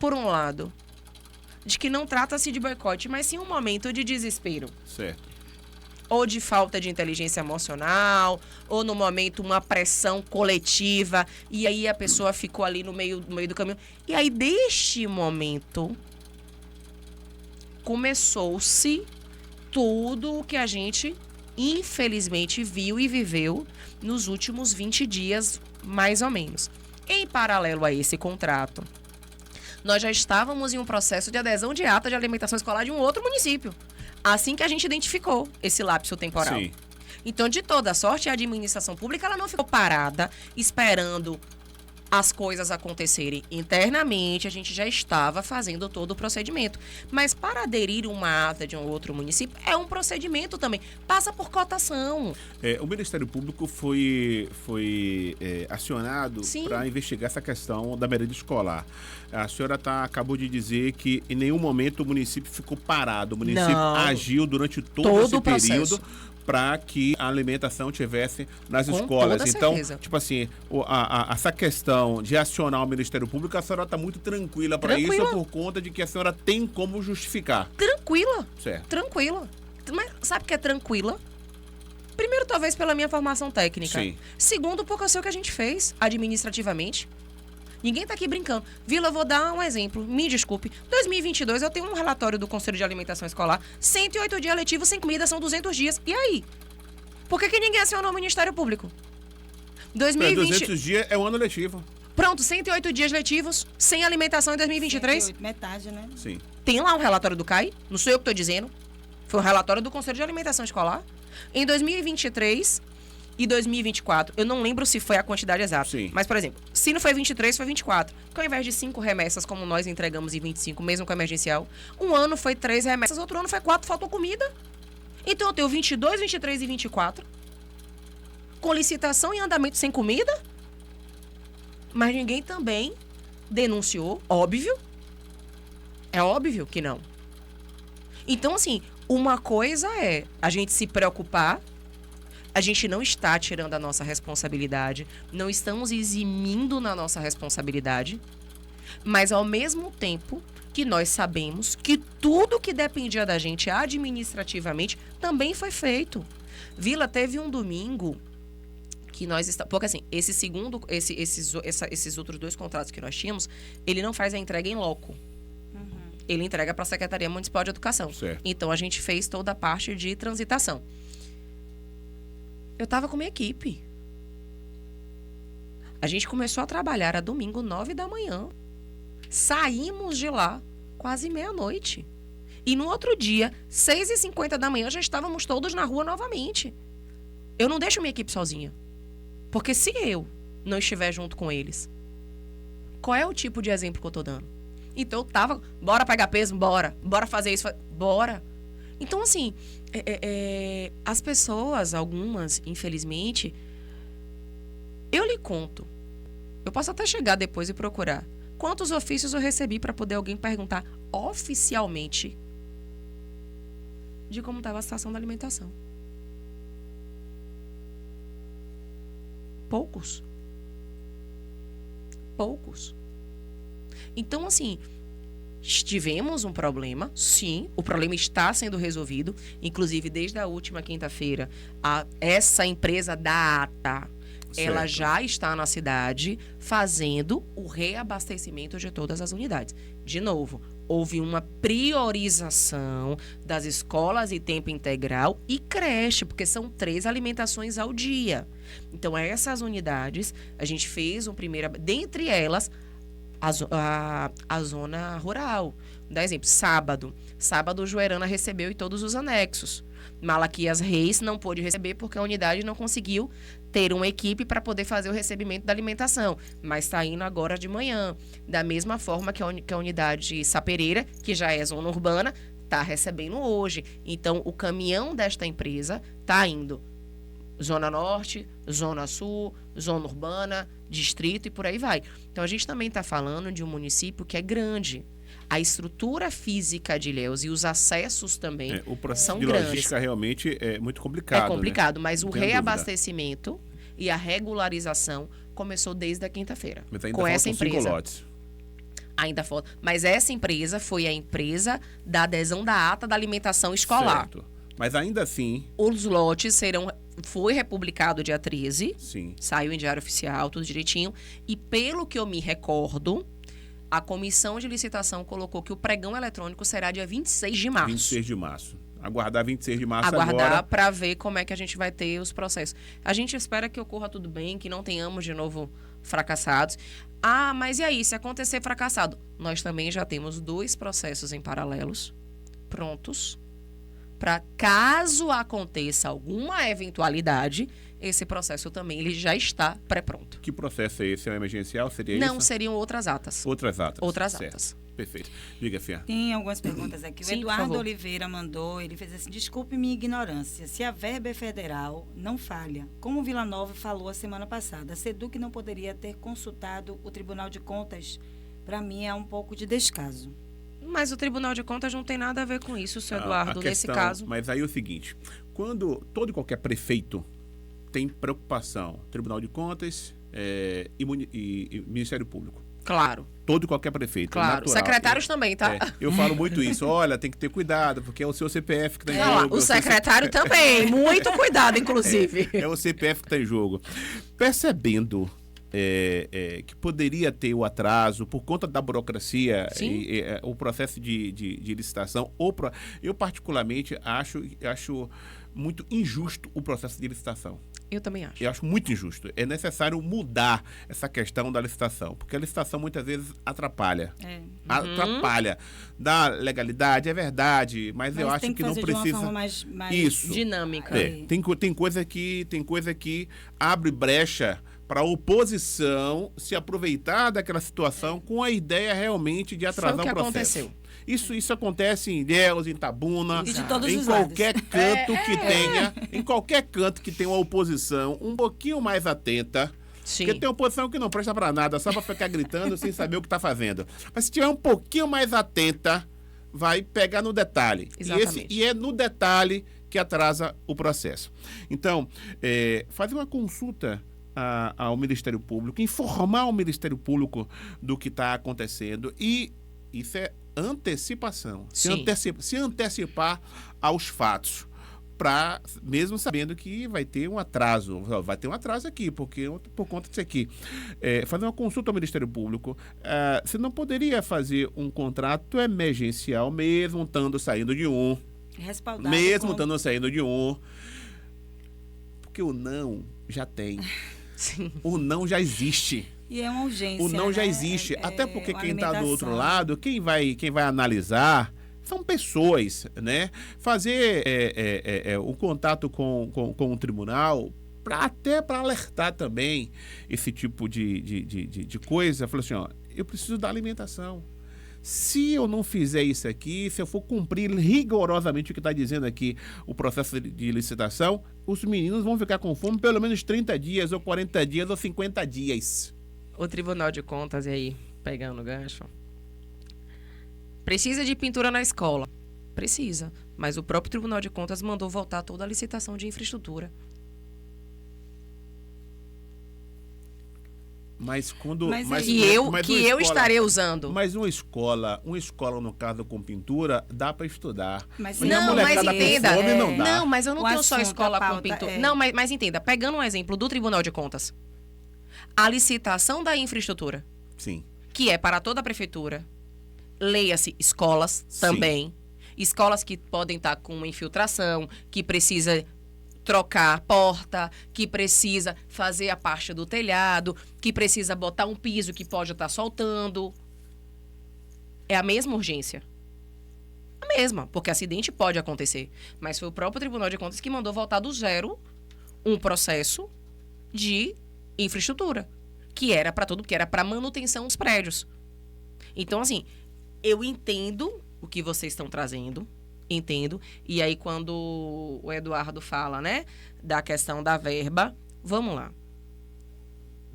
por um lado, de que não trata-se de boicote, mas sim um momento de desespero. Certo. Ou de falta de inteligência emocional, ou no momento uma pressão coletiva, e aí a pessoa ficou ali no meio do caminho. E aí, deste momento, começou-se tudo o que a gente, infelizmente, viu e viveu nos últimos 20 dias, mais ou menos. Em paralelo a esse contrato, nós já estávamos em um processo de adesão de ata de alimentação escolar de um outro município. Assim que a gente identificou esse lapso temporal. Sim. Então, de toda sorte, a administração pública ela não ficou parada esperando as coisas acontecerem internamente. A gente já estava fazendo todo o procedimento. Mas para aderir uma ata de um outro município, é um procedimento também. Passa por cotação. O Ministério Público foi acionado para investigar essa questão da merenda escolar. A senhora acabou de dizer que em nenhum momento o município ficou parado. O município agiu durante todo esse período para que a alimentação tivesse nas escolas. Então, tipo assim, essa questão de acionar o Ministério Público, a senhora está muito tranquila para isso, por conta de que a senhora tem como justificar. Tranquila. Certo. Tranquila. Mas sabe o que é tranquila? Primeiro, talvez pela minha formação técnica. Sim. Segundo, porque eu sei o que a gente fez administrativamente. Ninguém tá aqui brincando. Vila, eu vou dar um exemplo. Me desculpe. 2022, eu tenho um relatório do Conselho de Alimentação Escolar. 108 dias letivos sem comida, são 200 dias. E aí? Por que ninguém acionou o Ministério Público? 200 dias é o ano letivo. Pronto, 108 dias letivos sem alimentação em 2023. 108, metade, né? Sim. Tem lá um relatório do CAI. Não sou eu que tô dizendo. Foi um relatório do Conselho de Alimentação Escolar. Em 2023... e 2024, eu não lembro se foi a quantidade exata. Sim. Mas, por exemplo, se não foi 23, foi 24. Porque ao invés de 5 remessas, como nós entregamos em 25, mesmo com a emergencial, um ano foi 3 remessas, outro ano foi 4, faltou comida. Então eu tenho 22, 23 e 24, com licitação em andamento sem comida, mas ninguém também denunciou, óbvio. É óbvio que não. Então, assim, uma coisa é a gente se preocupar. A gente não está tirando a nossa responsabilidade, não estamos eximindo na nossa responsabilidade, mas ao mesmo tempo que nós sabemos que tudo que dependia da gente administrativamente também foi feito. Vila, teve um domingo que nós estamos... Porque assim, esses outros 2 contratos que nós tínhamos, ele não faz a entrega em loco. Ele entrega para a Secretaria Municipal de Educação. Certo. Então, a gente fez toda a parte de transitação. Eu estava com minha equipe. A gente começou a trabalhar a domingo, 9 da manhã. Saímos de lá quase meia-noite. E no outro dia, 6h50 da manhã, já estávamos todos na rua novamente. Eu não deixo minha equipe sozinha. Porque se eu não estiver junto com eles, qual é o tipo de exemplo que eu estou dando? Então eu tava, bora pegar peso, bora fazer isso, bora. Então, assim, as pessoas, algumas, infelizmente, eu lhe conto. Eu posso até chegar depois e procurar. Quantos ofícios eu recebi para poder alguém perguntar oficialmente de como estava a situação da alimentação? Poucos. Então, assim, tivemos um problema, sim, o problema está sendo resolvido, inclusive desde a última quinta-feira, essa empresa da ATA, ela já está na cidade fazendo o reabastecimento de todas as unidades. De novo, houve uma priorização das escolas e tempo integral e creche, porque são 3 alimentações ao dia. Então, essas unidades, a gente fez um primeiro... Dentre elas, a zona rural. Dá exemplo, sábado, Joerana recebeu e todos os anexos. Malaquias Reis não pôde receber porque a unidade não conseguiu ter uma equipe para poder fazer o recebimento da alimentação, mas está indo agora de manhã. Da mesma forma que a unidade Sapereira, que já é zona urbana, está recebendo hoje. Então, o caminhão desta empresa está indo Zona Norte, Zona Sul, Zona Urbana, Distrito e por aí vai. Então, a gente também está falando de um município que é grande. A estrutura física de Ilhéus e os acessos também o processo são de grandes. Logística realmente é muito complicado. É complicado, né? mas o reabastecimento e a regularização começou desde a quinta-feira. Mas ainda com essa faltam 5 empresa. lotes. Ainda falta. Mas essa empresa foi a empresa da adesão da ata da alimentação escolar. Certo. Mas ainda assim... Os lotes foi republicado dia 13. Sim. Saiu em Diário Oficial, tudo direitinho. E pelo que eu me recordo, a comissão de licitação colocou que o pregão eletrônico será dia 26 de março. 26 de março. Aguardar 26 de março Aguardar agora. para ver como é que a gente vai ter os processos. A gente espera que ocorra tudo bem, que não tenhamos de novo fracassados. Ah, mas e aí, se acontecer fracassado? Nós também já temos 2 processos em paralelos, prontos, para caso aconteça alguma eventualidade, esse processo também ele já está pré-pronto. Que processo é esse? É um emergencial? Seria Não, isso? seriam outras atas. Outras atas. Outras certo. atas. Perfeito. Diga, Fia. Tem algumas perguntas aqui. Sim, O Eduardo Oliveira mandou, ele fez assim: desculpe minha ignorância, se a verba é federal, não falha. Como o Vila Nova falou a semana passada, a SEDUC não poderia ter consultado o Tribunal de Contas? Para mim é um pouco de descaso. Mas o Tribunal de Contas não tem nada a ver com isso, seu Eduardo, nesse caso. Mas aí é o seguinte, quando todo e qualquer prefeito tem preocupação, Tribunal de Contas e Ministério Público. Claro. Todo e qualquer prefeito. Claro. Secretários também, tá? Eu falo muito isso. Olha, tem que ter cuidado, porque é o seu CPF que está em jogo. O secretário também. Muito cuidado, inclusive. É o CPF que está em jogo. Percebendo que poderia ter o atraso por conta da burocracia, o processo de licitação. Eu, particularmente, acho muito injusto o processo de licitação. Eu também acho. Eu acho muito injusto. É necessário mudar essa questão da licitação, porque a licitação muitas vezes atrapalha. Atrapalha. Da legalidade, é verdade, mas eu acho que não precisa... De uma forma mais isso. Dinâmica. Tem coisa que abre brecha para a oposição se aproveitar daquela situação com a ideia realmente de atrasar o processo. Aconteceu. Isso acontece em Ilhéus, em Tabuna, e de todos em os qualquer lados. canto que tenha, em qualquer canto que tenha uma oposição um pouquinho mais atenta. Sim. Porque tem oposição que não presta para nada, só para ficar gritando sem saber o que está fazendo. Mas se tiver um pouquinho mais atenta, vai pegar no detalhe. Exatamente. E é no detalhe que atrasa o processo. Então, fazer uma consulta ao Ministério Público, informar o Ministério Público do que está acontecendo, e isso é antecipação, se antecipar aos fatos. mesmo sabendo que vai ter um atraso. Vai ter um atraso aqui, porque por conta disso aqui. Fazer uma consulta ao Ministério Público. Você não poderia fazer um contrato emergencial, mesmo estando saindo de um. Respaldado. Mesmo estando saindo de um. Porque o não já tem. Sim. O não já existe. E é uma urgência. O não já existe. Até porque quem está do outro lado, quem vai analisar são pessoas, né? Fazer o contato com o tribunal, até para alertar também esse tipo de coisa. Falar assim, ó, eu preciso da alimentação. Se eu não fizer isso aqui, se eu for cumprir rigorosamente o que está dizendo aqui o processo de licitação, os meninos vão ficar com fome pelo menos 30 dias, ou 40 dias, ou 50 dias. O Tribunal de Contas, e aí, pegando o gancho, precisa de pintura na escola? Precisa, mas o próprio Tribunal de Contas mandou voltar toda a licitação de infraestrutura. Mas eu estarei usando. Mas uma escola no caso com pintura, dá para estudar. Mas não, mas entenda. Fome, não dá. Não, mas eu não tenho só escola com pauta, pintura. Não, mas entenda, pegando um exemplo do Tribunal de Contas. A licitação da infraestrutura. Sim. Que é para toda a prefeitura. Leia-se escolas também. Escolas que podem estar com uma infiltração, que precisa trocar porta, que precisa fazer a parte do telhado, que precisa botar um piso que pode estar soltando. É a mesma urgência. A mesma, porque acidente pode acontecer. Mas foi o próprio Tribunal de Contas que mandou voltar do zero um processo de infraestrutura, que era para tudo, que era para manutenção dos prédios. Então, assim, eu entendo o que vocês estão trazendo, entendo. E aí, quando o Eduardo fala, né, da questão da verba, vamos lá.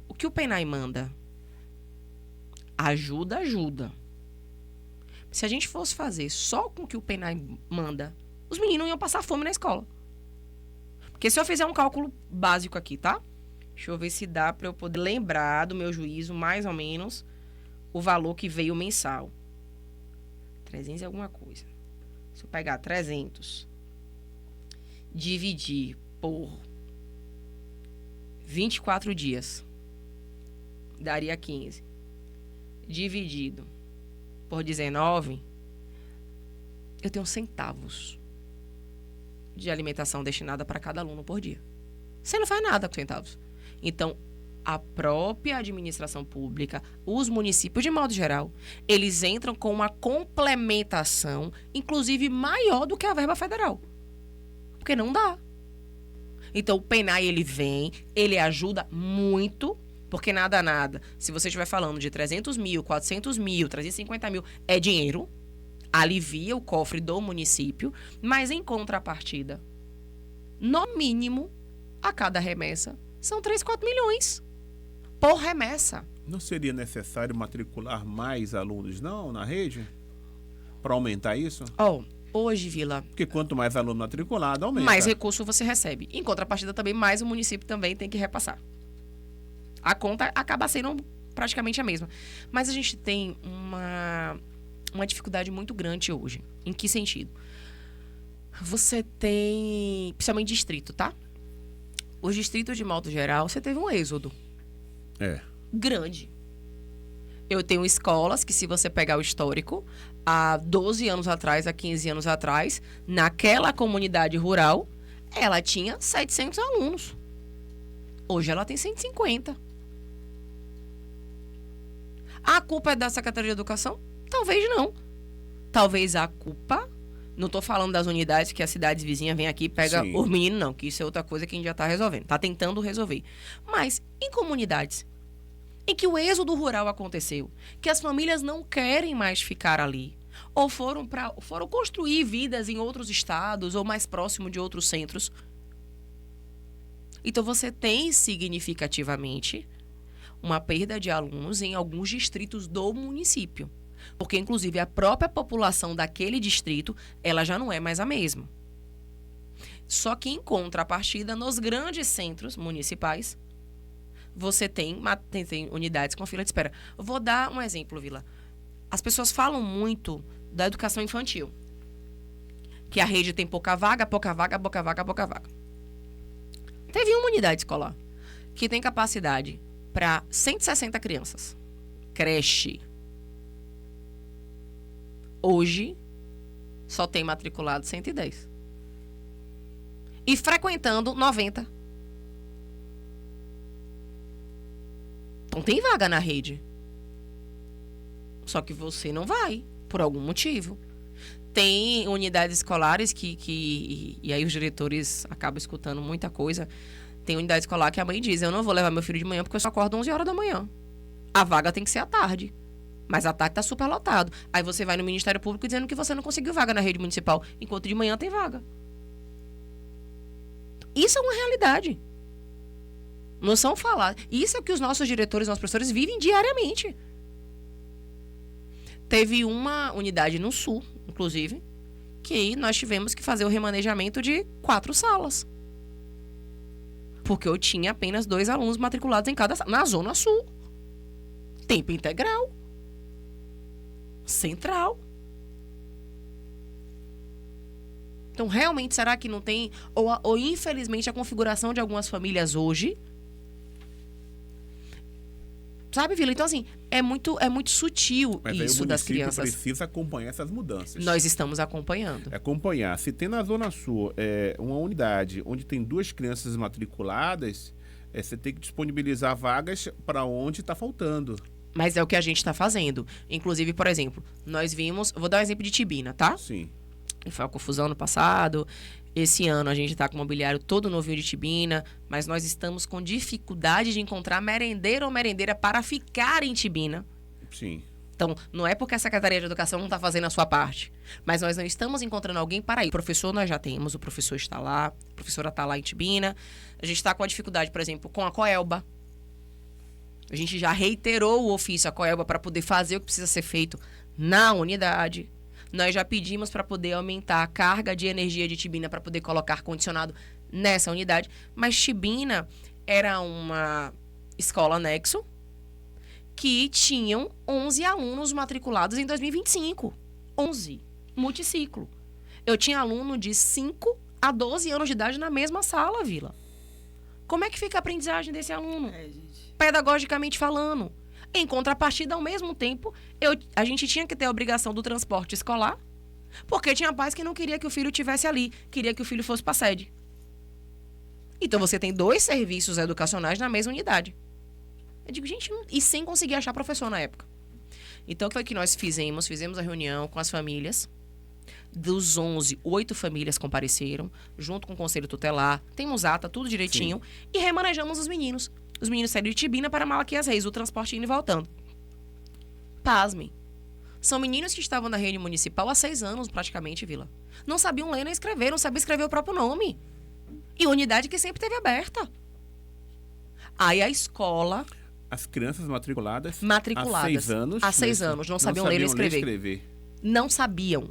O que o PENAI manda? Ajuda. Se a gente fosse fazer só com o que o PENAI manda, os meninos iam passar fome na escola. Porque se eu fizer um cálculo básico aqui, tá? Deixa eu ver se dá para eu poder lembrar do meu juízo, mais ou menos, o valor que veio mensal. 300 e alguma coisa. Se eu pegar 300, dividir por 24 dias, daria 15. Dividido por 19, eu tenho centavos de alimentação destinada para cada aluno por dia. Você não faz nada com centavos. Então, a própria administração pública, os municípios, de modo geral, eles entram com uma complementação, inclusive maior do que a verba federal. Porque não dá. Então, o PENAI, ele vem, ele ajuda muito, porque nada. Se você estiver falando de 300 mil, 400 mil, 350 mil, é dinheiro, alivia o cofre do município, mas em contrapartida, no mínimo, a cada remessa, são 3, 4 milhões por remessa. Não seria necessário matricular mais alunos, não, na rede? Para aumentar isso? Hoje, Vila... Porque quanto mais aluno matriculado, aumenta. Mais recurso você recebe. Em contrapartida, também, mais o município também tem que repassar. A conta acaba sendo praticamente a mesma. Mas a gente tem uma dificuldade muito grande hoje. Em que sentido? Você tem... Principalmente distrito, tá? Os distritos, de modo geral, você teve um êxodo. Grande. Eu tenho escolas que, se você pegar o histórico, há 12 anos atrás, há 15 anos atrás, naquela comunidade rural, ela tinha 700 alunos. Hoje ela tem 150. A culpa é da Secretaria de Educação? Talvez não. Talvez a culpa... Não estou falando das unidades que as cidades vizinhas vêm aqui e pegam os meninos, não. Que isso é outra coisa que a gente já está resolvendo. Está tentando resolver. Mas em comunidades em que o êxodo rural aconteceu, que as famílias não querem mais ficar ali, ou foram construir vidas em outros estados ou mais próximo de outros centros. Então você tem significativamente uma perda de alunos em alguns distritos do município. Porque, inclusive, a própria população daquele distrito, ela já não é mais a mesma. Só que, em contrapartida, nos grandes centros municipais, você tem unidades com fila de espera. Eu vou dar um exemplo, Vila. As pessoas falam muito da educação infantil. que a rede tem pouca vaga, pouca vaga, pouca vaga, pouca vaga. Teve uma unidade escolar que tem capacidade para 160 crianças. Creche. Hoje, só tem matriculado 110. E frequentando 90. Então tem vaga na rede. Só que você não vai, por algum motivo. Tem unidades escolares e aí os diretores acabam escutando muita coisa. Tem unidade escolar que a mãe diz, eu não vou levar meu filho de manhã porque eu só acordo 11 horas da manhã. A vaga tem que ser à tarde. Mas à tarde tá super lotado. Aí você vai no Ministério Público dizendo que você não conseguiu vaga na rede municipal, enquanto de manhã tem vaga. Isso é uma realidade. Não são falar. Isso é o que os nossos diretores, nossos professores vivem diariamente. Teve uma unidade no Sul, inclusive, que nós tivemos que fazer o remanejamento de 4 salas. Porque eu tinha apenas 2 alunos matriculados em cada sala. Na Zona Sul. Tempo integral. Central. Então, realmente, será que não tem... Ou infelizmente, a configuração de algumas famílias hoje... Sabe, Vila? Então, assim, é muito sutil. Mas isso das crianças. Mas precisa acompanhar essas mudanças. Nós estamos acompanhando. Acompanhar. Se tem na Zona Sul uma unidade onde tem 2 crianças matriculadas, você tem que disponibilizar vagas para onde está faltando. Mas é o que a gente está fazendo. Inclusive, por exemplo, nós vimos... Vou dar um exemplo de Tibina, tá? Sim. Foi uma confusão no passado. Esse ano a gente está com o mobiliário todo novinho de Tibina, mas nós estamos com dificuldade de encontrar merendeiro ou merendeira para ficar em Tibina. Sim. Então, não é porque a Secretaria de Educação não está fazendo a sua parte, mas nós não estamos encontrando alguém para ir. O professor nós já temos, o professor está lá, a professora está lá em Tibina. A gente está com a dificuldade, por exemplo, com a Coelba. A gente já reiterou o ofício à Coelba para poder fazer o que precisa ser feito na unidade. Nós já pedimos para poder aumentar a carga de energia de Tibina para poder colocar ar-condicionado nessa unidade. Mas Tibina era uma escola anexo que tinham 11 alunos matriculados em 2025. 11. Multiciclo. Eu tinha aluno de 5 a 12 anos de idade na mesma sala, Vila. Como é que fica a aprendizagem desse aluno? Pedagogicamente falando. Em contrapartida, ao mesmo tempo, a gente tinha que ter a obrigação do transporte escolar, porque tinha pais que não queria que o filho estivesse ali, queria que o filho fosse para a sede. Então, você tem 2 serviços educacionais na mesma unidade. Eu digo, gente, e sem conseguir achar professor na época. Então, o que foi que nós fizemos? Fizemos a reunião com as famílias. Dos 11, 8 famílias compareceram, junto com o Conselho Tutelar. Temos ata, tudo direitinho. Sim. E remanejamos os meninos. Os meninos saíram de Tibina para Malaquias Reis, o transporte indo e voltando. Pasmem. São meninos que estavam na rede municipal há 6 anos, praticamente, Vila. Não sabiam ler nem escrever, não sabiam escrever o próprio nome. E unidade que sempre teve aberta. Aí a escola... As crianças matriculadas há 6 anos... Há 6 anos, não sabiam ler nem escrever. Não sabiam.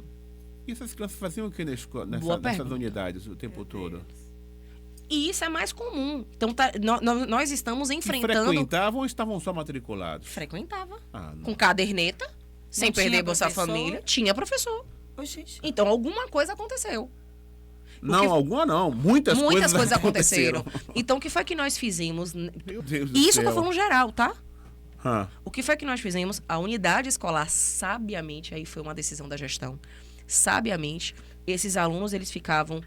E essas crianças faziam o que nessas unidades o tempo todo? E isso é mais comum. Então, nós estamos enfrentando... E frequentavam ou estavam só matriculados? Frequentava. Com caderneta, sem perder Bolsa Família. Tinha professor. Oxi. Então, alguma coisa aconteceu. Alguma não. Muitas coisas aconteceram. Então, o que foi que nós fizemos? Meu Deus do Isso céu. eu tô falando geral, tá? O que foi que nós fizemos? A unidade escolar, sabiamente, aí foi uma decisão da gestão, sabiamente, esses alunos, eles ficavam...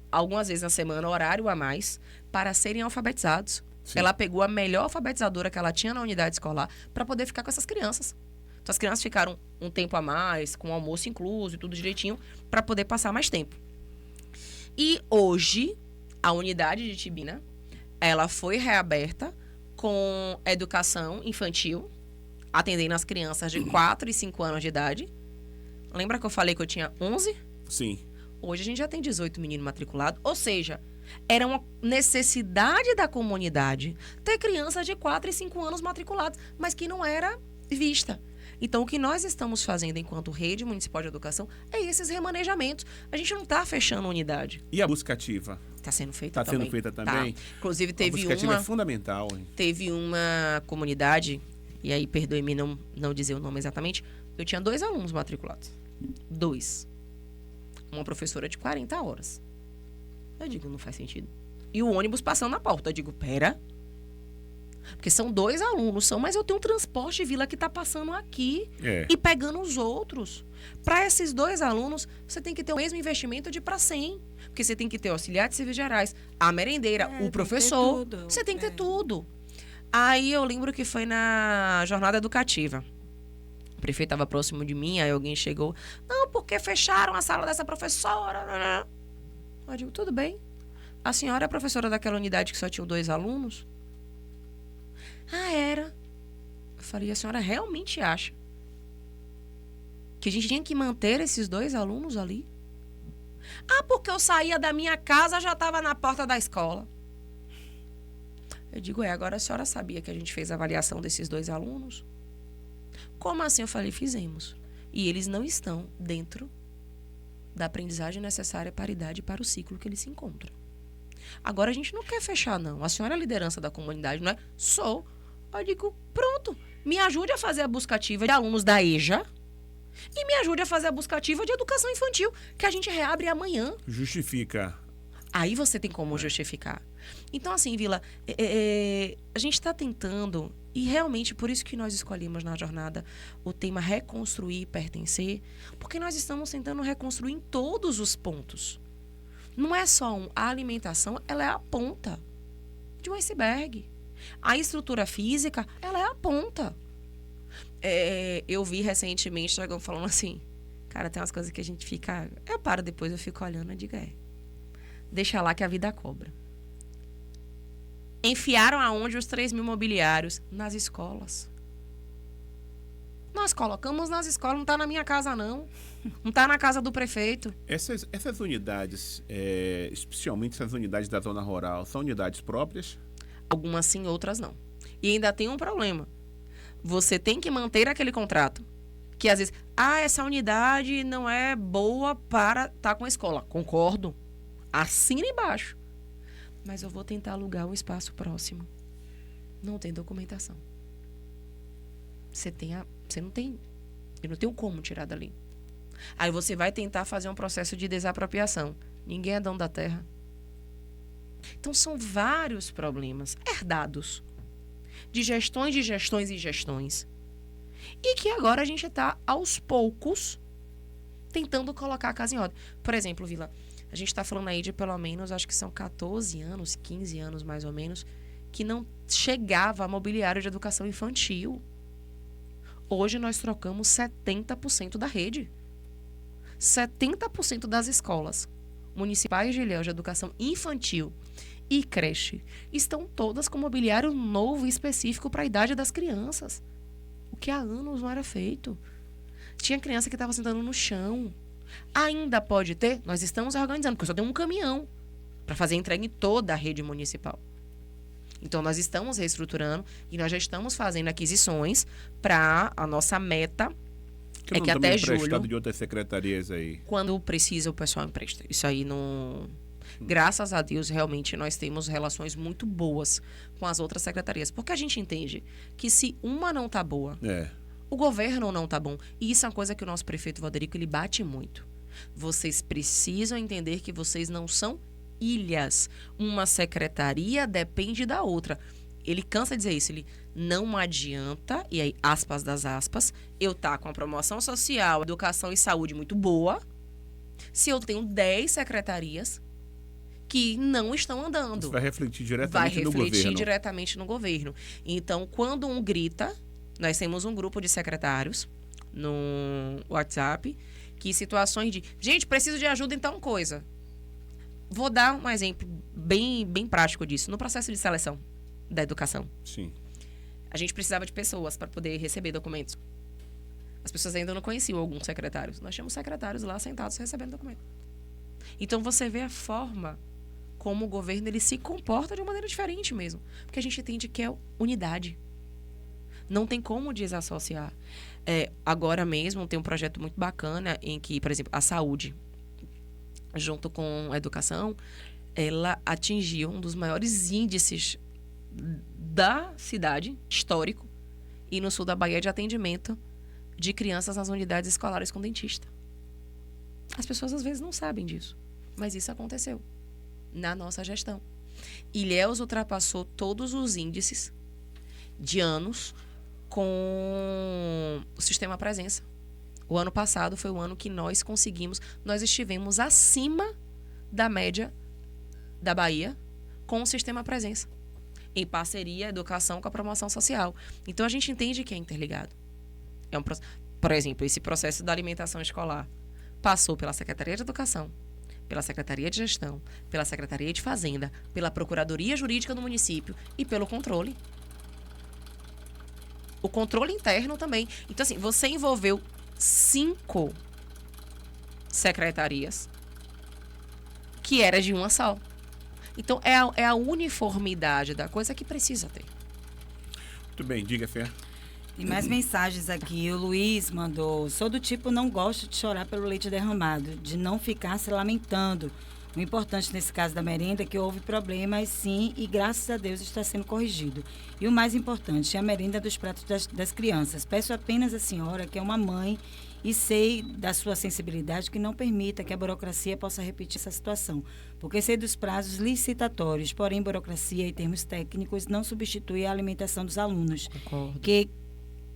algumas vezes na semana, horário a mais, para serem alfabetizados. Sim. Ela pegou a melhor alfabetizadora que ela tinha na unidade escolar para poder ficar com essas crianças. Então, as crianças ficaram um tempo a mais, com o almoço incluso e tudo direitinho, para poder passar mais tempo. E hoje, a unidade de Tibina, ela foi reaberta com educação infantil, atendendo as crianças de 4 e 5 anos de idade. Lembra que eu falei que eu tinha 11? Sim. Hoje a gente já tem 18 meninos matriculados, ou seja, era uma necessidade da comunidade ter crianças de 4 e 5 anos matriculadas, mas que não era vista. Então, o que nós estamos fazendo enquanto rede municipal de educação é esses remanejamentos. A gente não está fechando unidade. E a busca ativa? Está sendo feita também. Está sendo feita também? Tá. Inclusive, teve a busca ativa é fundamental. Hein? Teve uma comunidade, e aí, perdoe-me não dizer o nome exatamente, eu tinha 2 alunos matriculados. 2. uma professora de 40 horas. Eu digo, não faz sentido. E o ônibus passando na porta. Eu digo, pera. Porque são 2 alunos, mas eu tenho um transporte, Vila, que está passando aqui e pegando os outros. Para esses 2 alunos, você tem que ter o mesmo investimento de para 100. Porque você tem que ter auxiliar de serviços gerais, a merendeira, o professor. Você tem que ter tudo. Aí eu lembro que foi na jornada educativa. O prefeito estava próximo de mim, aí alguém chegou. Não, porque fecharam a sala dessa professora. Eu digo, tudo bem. A senhora é professora daquela unidade que só tinha 2 alunos? Ah, era. Eu falei, a senhora realmente acha que a gente tinha que manter esses 2 alunos ali? Ah, porque eu saía da minha casa, já estava na porta da escola. Eu digo, agora a senhora sabia que a gente fez a avaliação desses 2 alunos? Como assim? Eu falei, fizemos. E eles não estão dentro da aprendizagem necessária para a idade e para o ciclo que eles se encontram. Agora a gente não quer fechar, não. A senhora é a liderança da comunidade, não é? Sou. Eu digo, pronto, me ajude a fazer a busca ativa de alunos da EJA e me ajude a fazer a busca ativa de educação infantil, que a gente reabre amanhã. Justifica. Aí você tem como justificar. Então, assim, Vila, a gente está tentando, e realmente por isso que nós escolhemos na jornada o tema reconstruir e pertencer, porque nós estamos tentando reconstruir em todos os pontos. Não é só a alimentação, ela é a ponta de um iceberg. A estrutura física, ela é a ponta. Eu vi recentemente alguém falando assim, cara, tem umas coisas que a gente fica... Eu paro depois, eu fico olhando e digo, deixa lá que a vida cobra. Enfiaram aonde os 3.000 mobiliários? Nas escolas. Nós colocamos nas escolas, não está na minha casa, não. Não está na casa do prefeito. Essas unidades, especialmente essas unidades da zona rural, são unidades próprias? Algumas sim, outras não. E ainda tem um problema. Você tem que manter aquele contrato. Que às vezes, essa unidade não é boa para estar com a escola. Concordo. Assina embaixo. Mas eu vou tentar alugar um espaço próximo. Não tem documentação. Eu não tenho como tirar dali. Aí você vai tentar fazer um processo de desapropriação. Ninguém é dono da terra. Então são vários problemas herdados de gestões e gestões. E que agora a gente está, aos poucos, tentando colocar a casa em ordem. Por exemplo, Vila, a gente está falando aí de pelo menos, acho que são 14 anos, 15 anos mais ou menos, que não chegava a mobiliário de educação infantil. Hoje nós trocamos 70% da rede. 70% das escolas municipais de Ilhéus de educação infantil e creche estão todas com mobiliário novo e específico para a idade das crianças. O que há anos não era feito. Tinha criança que estava sentando no chão. Ainda pode ter? Nós estamos organizando, porque só tem um caminhão para fazer a entrega em toda a rede municipal. Então, nós estamos reestruturando e nós já estamos fazendo aquisições para a nossa meta. Que não até julho, emprestado de outras secretarias aí. Quando precisa, o pessoal empresta. Isso aí não... Graças a Deus, realmente, nós temos relações muito boas com as outras secretarias. Porque a gente entende que se uma não tá boa, o governo não tá bom. E isso é uma coisa que o nosso prefeito Valderico, ele bate muito. Vocês precisam entender que vocês não são ilhas. Uma secretaria depende da outra. Ele cansa de dizer isso. Ele não adianta, e aí, aspas das aspas, eu tá com a promoção social, educação e saúde muito boa, se eu tenho 10 secretarias que não estão andando. Isso vai refletir diretamente no governo. Vai refletir diretamente no governo. Então, quando um grita, nós temos um grupo de secretários no WhatsApp, que situações de, gente, preciso de ajuda em tal coisa. Vou dar um exemplo bem prático disso. No processo de seleção da educação. Sim. A gente precisava de pessoas para poder receber documentos. As pessoas ainda não conheciam alguns secretários. Nós tínhamos secretários lá sentados recebendo documento. Então, você vê a forma como o governo ele se comporta de uma maneira diferente mesmo. Porque a gente entende que é unidade. Não tem como desassociar. Agora mesmo tem um projeto muito bacana em que, por exemplo, a saúde, junto com a educação, ela atingiu um dos maiores índices da cidade, histórico, e no sul da Bahia de atendimento de crianças nas unidades escolares com dentista. As pessoas às vezes não sabem disso, mas isso aconteceu na nossa gestão. Ilhéus ultrapassou todos os índices de anos com o sistema presença. O ano passado foi o ano que nós estivemos acima da média da Bahia com o sistema presença, em parceria, educação com a promoção social. Então, a gente entende que é interligado. Por exemplo, esse processo da alimentação escolar passou pela Secretaria de Educação, pela Secretaria de Gestão, pela Secretaria de Fazenda, pela Procuradoria Jurídica do município e pelo controle. O controle interno também. Então, assim, você envolveu 5 secretarias que era de uma só. Então, é a uniformidade da coisa que precisa ter. Muito bem, diga, Fé. Tem mais mensagens aqui. O Luiz mandou: sou do tipo, não gosto de chorar pelo leite derramado, de não ficar se lamentando. O importante nesse caso da merenda é que houve problemas, sim, e graças a Deus está sendo corrigido. E o mais importante é a merenda dos pratos das crianças. Peço apenas à senhora, que é uma mãe, e sei da sua sensibilidade, que não permita que a burocracia possa repetir essa situação. Porque sei dos prazos licitatórios, porém burocracia e termos técnicos não substitui a alimentação dos alunos. Concordo.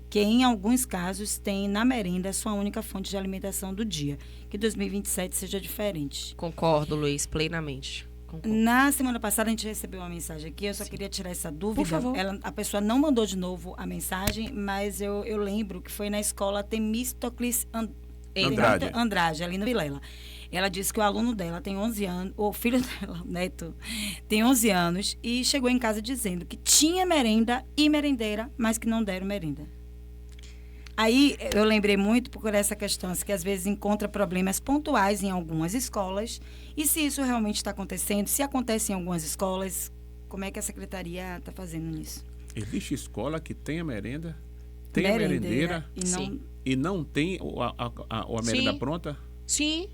Que em alguns casos tem na merenda sua única fonte de alimentação do dia. Que 2027 seja diferente. Concordo, Luiz, plenamente. Concordo. Na semana passada a gente recebeu uma mensagem aqui, eu só queria tirar essa dúvida. Por favor. A pessoa não mandou de novo a mensagem, mas eu lembro que foi na escola Temístocles Andrade, ali no Vilela. Ela disse que o aluno dela tem 11 anos, o filho dela, o neto, tem 11 anos e chegou em casa dizendo que tinha merenda e merendeira, mas que não deram merenda. Aí eu lembrei muito por essa questão, que às vezes encontra problemas pontuais em algumas escolas. E se isso realmente está acontecendo, se acontece em algumas escolas, como é que a secretaria está fazendo isso? Existe escola que tem a merenda, tem a merendeira e não tem a merenda pronta? Sim.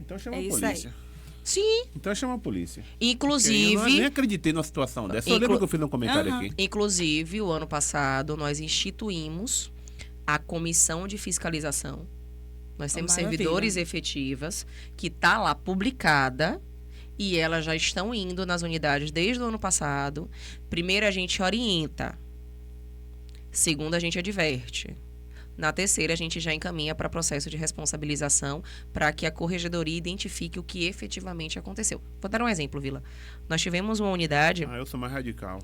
Então chama a isso polícia. aí. Sim. Então chama a polícia. Inclusive... Eu nem acreditei numa situação dessa. Eu lembro que eu fiz um comentário aqui. Inclusive, o ano passado, nós instituímos a comissão de fiscalização. Nós temos servidores efetivas que está lá publicada e elas já estão indo nas unidades desde o ano passado. Primeiro, a gente orienta. Segundo, a gente adverte. Na terceira, a gente já encaminha para processo de responsabilização para que a corregedoria identifique o que efetivamente aconteceu. Vou dar um exemplo, Vila. Nós tivemos uma unidade... Eu sou mais radical.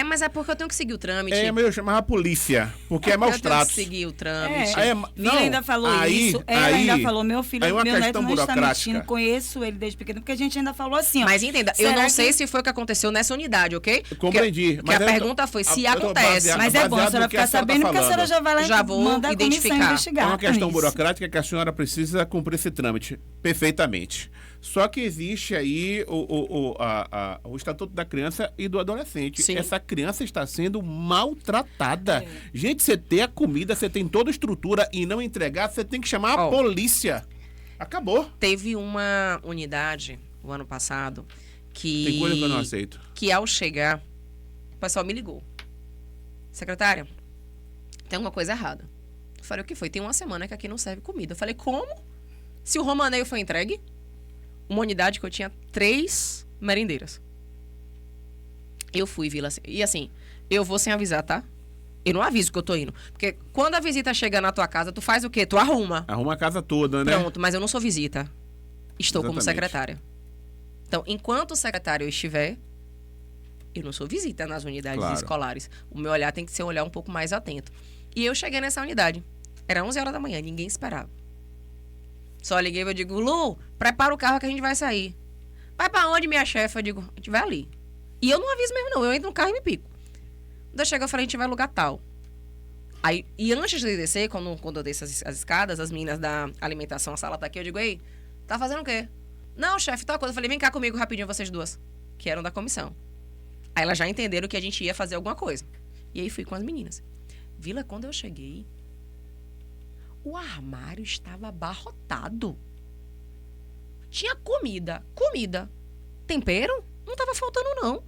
Mas é porque eu tenho que seguir o trâmite. Mas eu chamava a polícia, porque é maus tratos. Eu tenho que seguir o trâmite. Vila ainda falou isso. Ela ainda falou, meu filho, meu neto não está mentindo. Conheço ele desde pequeno, porque a gente ainda falou assim, ó. Mas entenda, eu não sei se foi o que aconteceu nessa unidade, ok? Compreendi. Porque a pergunta foi se acontece. Mas é bom a senhora ficar sabendo, porque a senhora já vai lá e manda a comissão investigar. É uma questão burocrática que a senhora precisa cumprir esse trâmite perfeitamente. Só que existe aí o Estatuto da Criança e do Adolescente. Sim. Essa criança está sendo maltratada. Gente, você tem a comida, você tem toda a estrutura e não entregar, você tem que chamar a polícia. Acabou. Teve uma unidade, o ano passado, que... Tem coisa que eu não aceito. Que ao chegar, o pessoal me ligou. Secretária, tem alguma coisa errada. Eu falei, o que foi? Tem uma semana que aqui não serve comida. Eu falei, como? Se o romaneio foi entregue... Uma unidade que eu tinha 3 merendeiras. Eu fui, Vila. E assim, eu vou sem avisar, tá? Eu não aviso que eu tô indo. Porque quando a visita chega na tua casa, tu faz o quê? Tu arruma. Arruma a casa toda, né? Pronto, mas eu não sou visita. Estou como secretária. Então, enquanto o secretário estiver, eu não sou visita nas unidades escolares. O meu olhar tem que ser um olhar um pouco mais atento. E eu cheguei nessa unidade. Era 11 horas da manhã, ninguém esperava. Só liguei e eu digo, Lu, prepara o carro que a gente vai sair. Vai pra onde, minha chefe? Eu digo, a gente vai ali. E eu não aviso mesmo, não. Eu entro no carro e me pico. Quando eu chego, eu falei, a gente vai lugar tal. Aí, e antes de descer, quando eu desço as escadas, as meninas da alimentação, a sala tá aqui, eu digo, ei, tá fazendo o quê? Não, chefe, tal coisa. Eu falei, vem cá comigo rapidinho, vocês duas. Que eram da comissão. Aí elas já entenderam que a gente ia fazer alguma coisa. E aí fui com as meninas. Vila, quando eu cheguei... O armário estava abarrotado. Tinha comida. Tempero? Não estava faltando, não.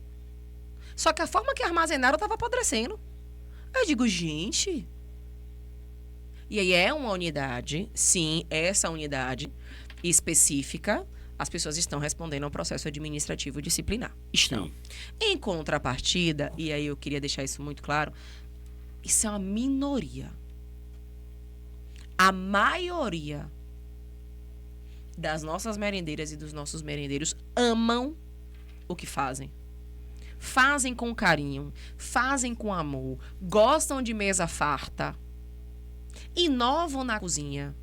Só que a forma que armazenaram estava apodrecendo. Aí eu digo, gente... E aí é uma unidade, sim, essa unidade específica, as pessoas estão respondendo ao processo administrativo disciplinar. Estão. Sim. Em contrapartida, e aí eu queria deixar isso muito claro, isso é uma minoria. A maioria das nossas merendeiras e dos nossos merendeiros amam o que fazem. Fazem com carinho, fazem com amor, gostam de mesa farta, inovam na cozinha.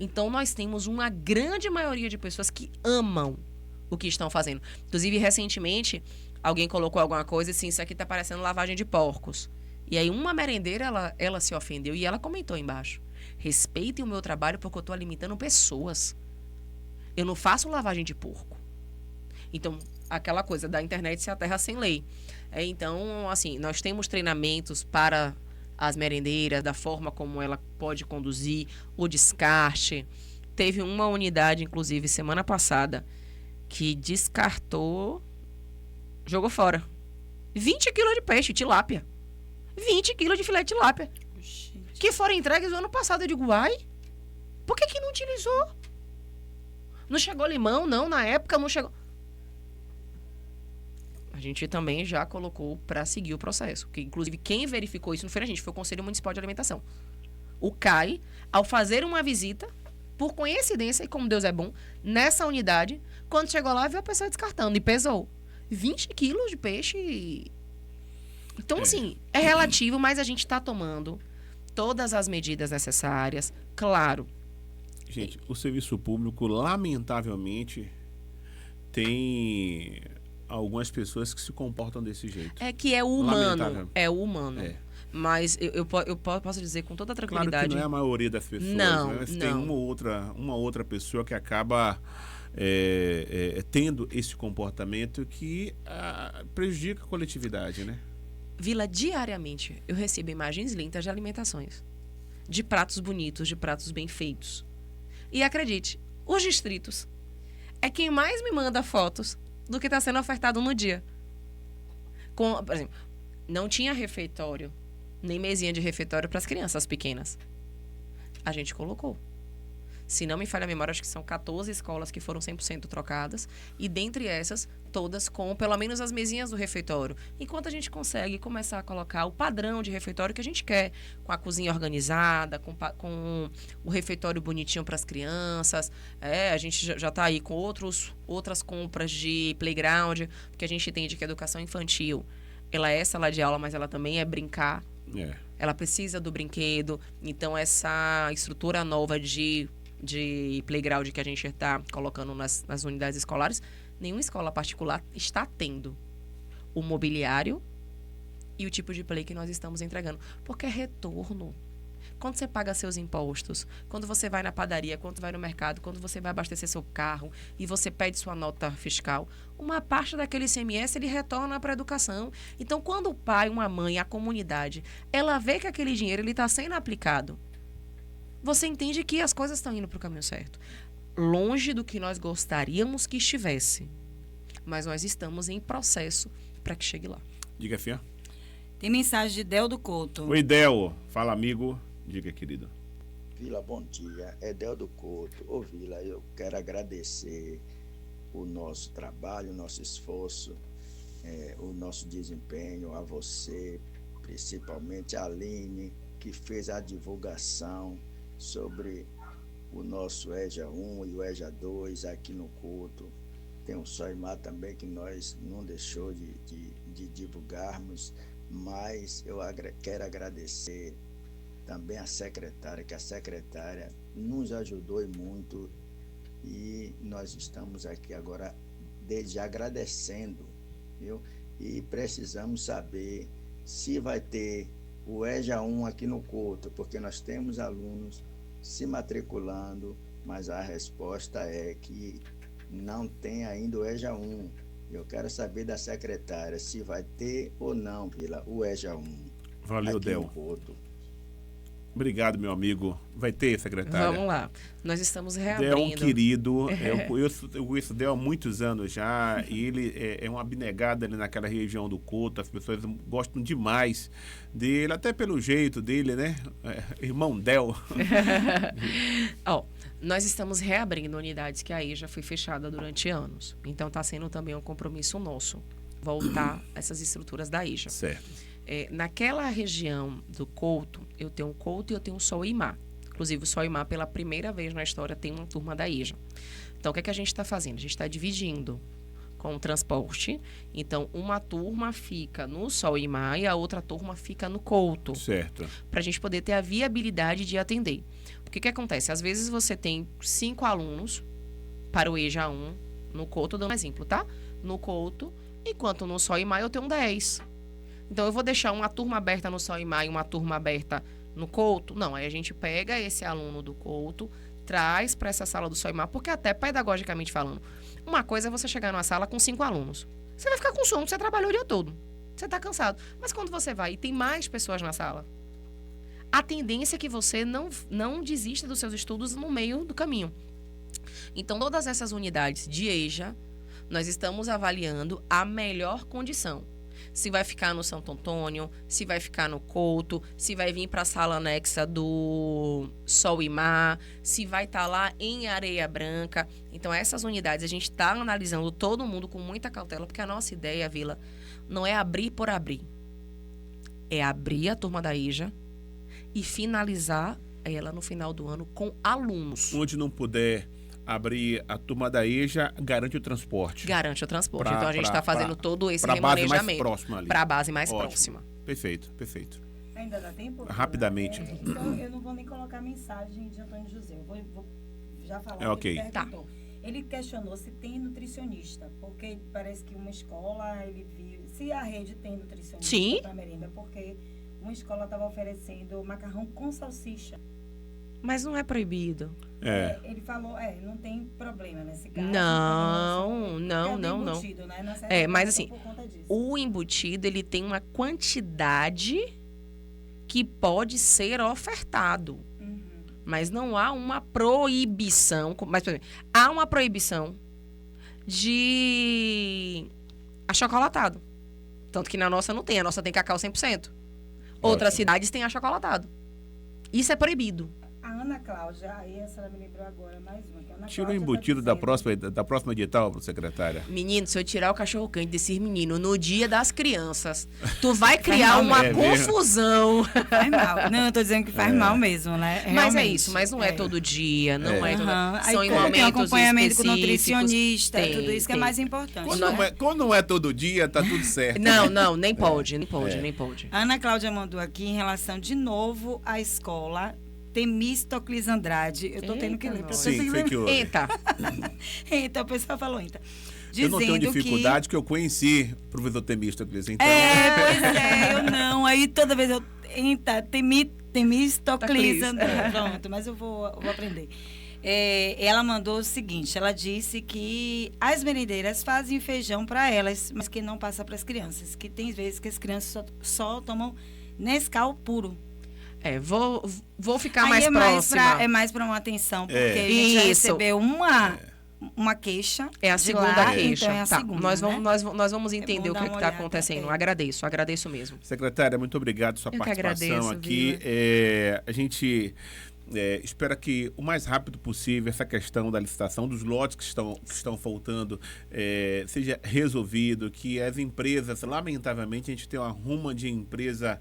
Então, nós temos uma grande maioria de pessoas que amam o que estão fazendo. Inclusive, recentemente, alguém colocou alguma coisa assim, isso aqui tá parecendo lavagem de porcos. E aí, uma merendeira, ela se ofendeu e ela comentou embaixo: respeitem o meu trabalho porque eu tô alimentando pessoas. Eu não faço lavagem de porco. Então, aquela coisa da internet se a terra sem lei. Então, assim, nós temos treinamentos para as merendeiras, da forma como ela pode conduzir, o descarte. Teve uma unidade, inclusive, semana passada, que descartou, jogou fora 20 quilos de peixe, tilápia. 20 quilos de filé de tilápia. Gente. Que foram entregues no ano passado. Eu digo, uai, por que não utilizou? Não chegou limão, não, na época não chegou. A gente também já colocou para seguir o processo. Que, inclusive, quem verificou isso não foi a gente, foi o Conselho Municipal de Alimentação. O CAI, ao fazer uma visita, por coincidência, e como Deus é bom, nessa unidade, quando chegou lá, viu a pessoa descartando e pesou 20 quilos de peixe. Então, assim, é relativo, mas a gente está tomando todas as medidas necessárias. Claro. Gente, o serviço público, lamentavelmente, tem algumas pessoas que se comportam desse jeito. É que é humano. Lamentável. É humano. É. Mas eu posso dizer com toda tranquilidade. Claro que não é a maioria das pessoas, Não, né? Mas não. tem uma outra pessoa que acaba tendo esse comportamento que prejudica a coletividade, né? Vila, diariamente, eu recebo imagens lindas de alimentações. De pratos bonitos, de pratos bem feitos. E acredite, os distritos é quem mais me manda fotos do que está sendo ofertado no dia. Por exemplo, não tinha refeitório, nem mesinha de refeitório para as crianças pequenas. A gente colocou. Se não me falha a memória, acho que são 14 escolas que foram 100% trocadas. E dentre essas, todas com pelo menos as mesinhas do refeitório. Enquanto a gente consegue começar a colocar o padrão de refeitório que a gente quer. Com a cozinha organizada, com o refeitório bonitinho para as crianças. A gente já está aí com outras compras de playground. Porque a gente entende que a educação infantil, ela é sala de aula, mas ela também é brincar. Ela precisa do brinquedo. Então, essa estrutura nova de playground que a gente está colocando nas unidades escolares, nenhuma escola particular está tendo o mobiliário e o tipo de play que nós estamos entregando. Porque é retorno. Quando você paga seus impostos, quando você vai na padaria, quando você vai no mercado, quando você vai abastecer seu carro e você pede sua nota fiscal, uma parte daquele ICMS ele retorna para a educação. Então, quando o pai, uma mãe, a comunidade, ela vê que aquele dinheiro está sendo aplicado, você entende que as coisas estão indo para o caminho certo. Longe do que nós gostaríamos que estivesse. Mas nós estamos em processo para que chegue lá. Diga, Fia. Tem mensagem de Del do Couto. Oi, Del. Fala, amigo. Diga, querido. Vila, bom dia. É Del do Couto. Ô, Vila, eu quero agradecer o nosso trabalho, o nosso esforço, o nosso desempenho, a você, principalmente a Aline, que fez a divulgação sobre o nosso EJA 1 e o EJA 2 aqui no Couto. Tem o Soimar também, que nós não deixou de divulgarmos, mas eu quero agradecer também a secretária, que a secretária nos ajudou e muito, e nós estamos aqui agora desde agradecendo, viu? E precisamos saber se vai ter o EJA 1 aqui no Couto, porque nós temos alunos se matriculando, mas a resposta é que não tem ainda o EJA 1. Eu quero saber da secretária se vai ter ou não, Vila, o EJA 1. Valeu, aqui Del. no Couto. Obrigado, meu amigo. Vai ter, secretária? Vamos lá. Nós estamos reabrindo. Del é um querido. Eu conheço o Del há muitos anos já. E ele é um abnegado ali naquela região do Couto. As pessoas gostam demais dele, até pelo jeito dele, né? Irmão Del. Nós estamos reabrindo unidades que aí já foi fechada durante anos. Então, está sendo também um compromisso nosso voltar essas estruturas da EJA. Certo. Naquela região do Couto, eu tenho um Couto e eu tenho um Solimar. Inclusive, o Solimar, pela primeira vez na história, tem uma turma da EJA. Então, o que é que a gente está fazendo? A gente está dividindo com o transporte. Então, uma turma fica no Solimar e a outra turma fica no Couto. Certo. Para a gente poder ter a viabilidade de atender. Porque o que acontece? Às vezes você tem 5 alunos para o EJA 1 no Couto, dando um exemplo, tá? No Couto, enquanto no Solimar eu tenho 10. Então, eu vou deixar uma turma aberta no Solimar e uma turma aberta no Couto? Não, aí a gente pega esse aluno do Couto, traz para essa sala do Solimar, porque até pedagogicamente falando, uma coisa é você chegar numa sala com 5 alunos. Você vai ficar com sono, você trabalhou o dia todo. Você está cansado. Mas quando você vai e tem mais pessoas na sala, a tendência é que você não desista dos seus estudos no meio do caminho. Então, todas essas unidades de EJA, nós estamos avaliando a melhor condição. Se vai ficar no Santo Antônio, se vai ficar no Couto, se vai vir para a sala anexa do Solimar, se vai estar lá em Areia Branca. Então, essas unidades, a gente está analisando todo mundo com muita cautela, porque a nossa ideia, Vila, não é abrir por abrir. É abrir a turma da EJA e finalizar ela no final do ano com alunos. Onde não puder abrir a turma da EJA, garante o transporte. Garante o transporte. Então, a gente está fazendo todo esse remanejamento. Para a base mais próxima ali. Para a base mais Ótimo. próxima. Perfeito, perfeito. Ainda dá tempo? Rapidamente. Então, eu não vou nem colocar mensagem de Antônio José. Eu vou já falar É, o que ok. ele perguntou. Ele questionou se tem nutricionista, porque parece que uma escola, ele viu... Se a rede tem nutricionista para merenda, porque uma escola estava oferecendo macarrão com salsicha. Mas não é proibido. Ele falou, não tem problema nesse caso. Não. Embutido, né? Mas assim, o embutido, ele tem uma quantidade que pode ser ofertado. Uhum. Mas não há uma proibição. Mas, por exemplo, há uma proibição de achocolatado. Tanto que na nossa não tem. A nossa tem cacau 100%. Outras cidades têm achocolatado. Isso é proibido. A Ana Cláudia, aí a senhora me lembrou agora mais uma. Que a Ana Tira o Cláudia embutido tá da próxima edital, secretária. Menino, se eu tirar o cachorro quente desses meninos no dia das crianças, tu vai criar uma confusão. Faz mal. Não, eu tô dizendo que faz mal mesmo, né? Mas Realmente. é isso, mas não é todo dia, não é todo dia. São aí, em como tem momentos acompanhamento com específicos. nutricionista, tudo isso que é mais importante. Quando não é todo dia, tá tudo certo. Não, nem pode. A Ana Cláudia mandou aqui em relação de novo à escola Temístocles Andrade. Eu tô tendo que ler pra vocês. Sim, foi que houve. Eita. Então, o pessoal falou, então. Eu não tenho dificuldade que eu conheci o professor Temístocles, então... Pois é, eu não. Aí toda vez eu... Temístocles Andrade. Pronto, mas eu vou aprender. Ela mandou o seguinte, ela disse que as merendeiras fazem feijão para elas, mas que não passa para as crianças. Que tem vezes que as crianças só tomam Nescau puro. Vou ficar mais próxima. É mais para uma atenção, porque a gente já recebeu uma queixa. É a segunda queixa. Então é a segunda, nós vamos entender o que está acontecendo. Agradeço mesmo. Secretária, muito obrigado pela sua participação aqui. A gente espera que o mais rápido possível essa questão da licitação dos lotes que estão faltando seja resolvido, que as empresas, lamentavelmente, a gente tem uma ruma de empresa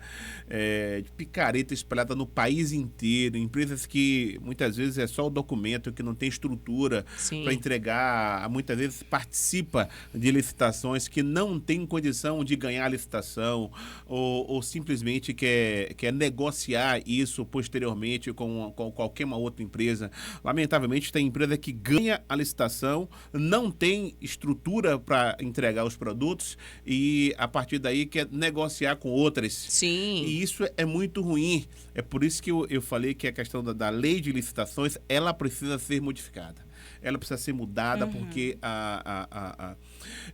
de picareta espalhada no país inteiro, empresas que muitas vezes é só o documento, que não tem estrutura para entregar, muitas vezes participa de licitações que não tem condição de ganhar a licitação ou simplesmente quer negociar isso posteriormente com qualquer uma outra empresa. Lamentavelmente, tem empresa que ganha a licitação, não tem estrutura para entregar os produtos e, a partir daí, quer negociar com outras. Sim. E isso é muito ruim. É por isso que eu falei que a questão da lei de licitações, ela precisa ser modificada. Ela precisa ser mudada porque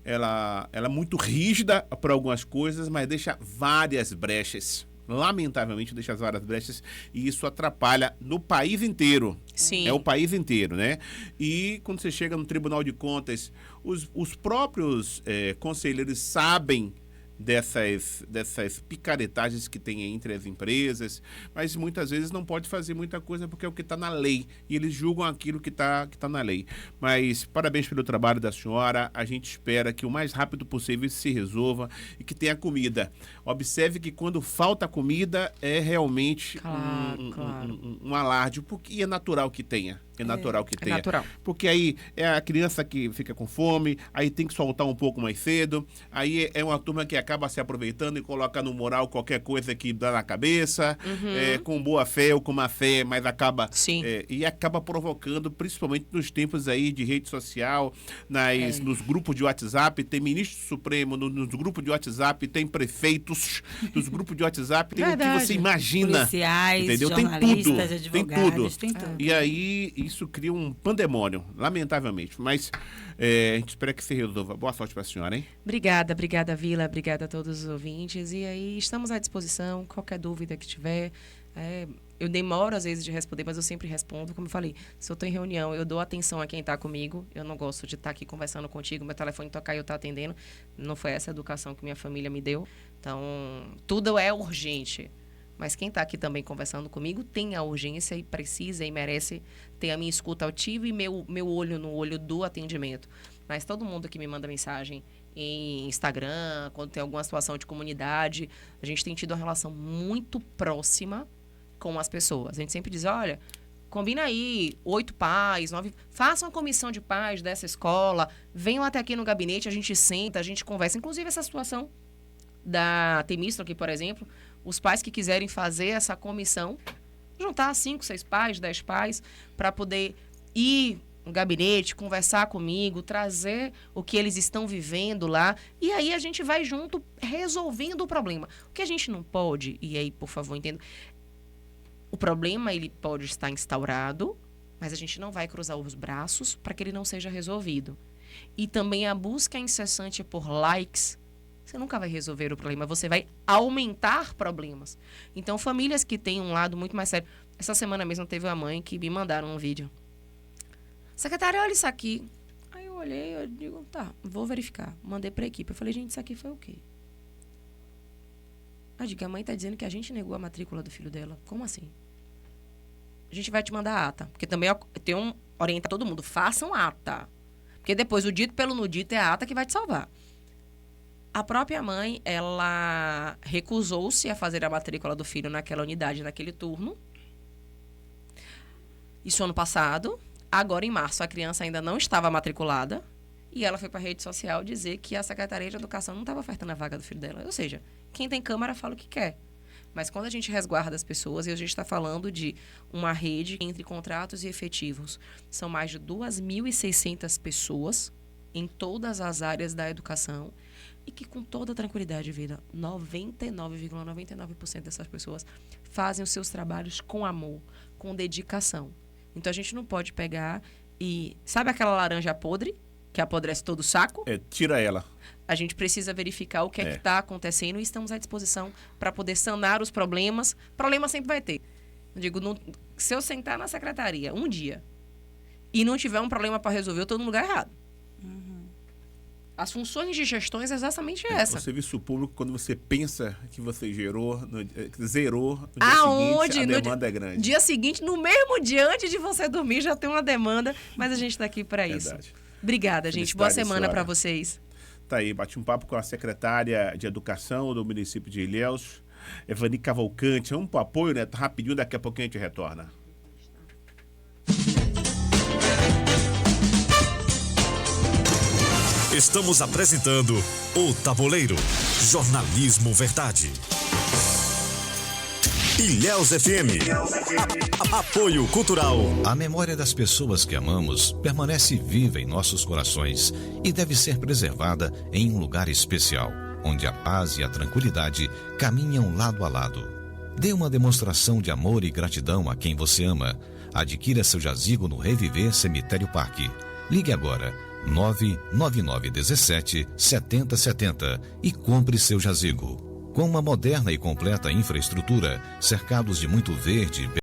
ela é muito rígida para algumas coisas, mas deixa várias brechas. Lamentavelmente deixa várias brechas e isso atrapalha no país inteiro. Sim. É o país inteiro, né? E quando você chega no Tribunal de Contas, os próprios conselheiros sabem dessas picaretagens que tem entre as empresas, mas muitas vezes não pode fazer muita coisa porque é o que está na lei, e eles julgam aquilo que tá na lei. Mas parabéns pelo trabalho da senhora, a gente espera que o mais rápido possível isso se resolva e que tenha comida. Observe que quando falta comida é realmente um alarde, porque é natural que tenha. É natural que tenha. Natural. Porque aí é a criança que fica com fome, aí tem que soltar um pouco mais cedo, aí é uma turma que acaba se aproveitando e coloca no moral qualquer coisa que dá na cabeça, com boa fé ou com má fé, mas acaba... e acaba provocando, principalmente nos tempos aí de rede social, nos grupos de WhatsApp, tem ministro supremo, nos grupos de WhatsApp tem prefeitos, nos grupos de WhatsApp tem o que você imagina. Policiais, entendeu? jornalistas, advogados, tem tudo. E aí isso cria um pandemônio, lamentavelmente. Mas a gente espera que se resolva. Boa sorte para a senhora, hein? Obrigada, Vila. Obrigada a todos os ouvintes. E aí, estamos à disposição. Qualquer dúvida que tiver. Eu demoro, às vezes, de responder, mas eu sempre respondo. Como eu falei, se eu estou em reunião, eu dou atenção a quem está comigo. Eu não gosto de estar aqui conversando contigo, meu telefone tocar e eu estar atendendo. Não foi essa a educação que minha família me deu. Então, tudo é urgente. Mas quem está aqui também conversando comigo tem a urgência e precisa e merece ter a minha escuta ativa e meu olho no olho do atendimento. Mas todo mundo que me manda mensagem em Instagram, quando tem alguma situação de comunidade, a gente tem tido uma relação muito próxima com as pessoas. A gente sempre diz, olha, combina aí 8 pais, 9... Faça uma comissão de pais dessa escola, venham até aqui no gabinete, a gente senta, a gente conversa. Inclusive essa situação da Temistro aqui, por exemplo, os pais que quiserem fazer essa comissão, juntar 5, 6 pais, 10 pais, para poder ir no gabinete, conversar comigo, trazer o que eles estão vivendo lá, e aí a gente vai junto resolvendo o problema. O que a gente não pode, e aí, por favor, entenda, o problema ele pode estar instaurado, mas a gente não vai cruzar os braços para que ele não seja resolvido. E também a busca incessante por likes, você nunca vai resolver o problema, você vai aumentar problemas. Então, famílias que têm um lado muito mais sério. Essa semana mesmo teve uma mãe que me mandaram um vídeo. Secretária, olha isso aqui. Aí eu olhei, eu digo, tá, vou verificar. Mandei pra equipe. Eu falei, gente, isso aqui foi o quê? Eu digo, a mãe tá dizendo que a gente negou a matrícula do filho dela. Como assim? A gente vai te mandar a ata. Porque também tem orientar todo mundo, façam ata. Porque depois o dito pelo no dito é a ata que vai te salvar. A própria mãe, ela recusou-se a fazer a matrícula do filho naquela unidade, naquele turno. Isso ano passado. Agora, em março, a criança ainda não estava matriculada. E ela foi para a rede social dizer que a Secretaria de Educação não estava ofertando a vaga do filho dela. Ou seja, quem tem câmara fala o que quer. Mas quando a gente resguarda as pessoas, e a gente está falando de uma rede entre contratos e efetivos, são mais de 2.600 pessoas em todas as áreas da educação, e que com toda tranquilidade, vida, 99,99% dessas pessoas fazem os seus trabalhos com amor, com dedicação. Então a gente não pode pegar e... Sabe aquela laranja podre, que apodrece todo o saco? Tira ela. A gente precisa verificar o que é que está acontecendo e estamos à disposição para poder sanar os problemas. Problema sempre vai ter. Eu digo, se eu sentar na secretaria um dia e não tiver um problema para resolver, eu estou no lugar errado. As funções de gestões é exatamente essa. O serviço público, quando você pensa que você zerou, no dia seguinte, a demanda é grande. Dia seguinte, no mesmo dia, antes de você dormir, já tem uma demanda, mas a gente está aqui para isso. Obrigada, gente. Boa semana para vocês. Tá aí, bati um papo com a secretária de Educação do município de Ilhéus, Evani Cavalcante. Vamos pro apoio, né? Rapidinho, daqui a pouquinho a gente retorna. Estamos apresentando O Tabuleiro, jornalismo verdade. Ilhéus FM. Apoio Cultural. A memória das pessoas que amamos permanece viva em nossos corações e deve ser preservada em um lugar especial, onde a paz e a tranquilidade caminham lado a lado. Dê uma demonstração de amor e gratidão a quem você ama. Adquira seu jazigo no Reviver Cemitério Parque. Ligue agora 99917 7070 e compre seu jazigo. Com uma moderna e completa infraestrutura, cercados de muito verde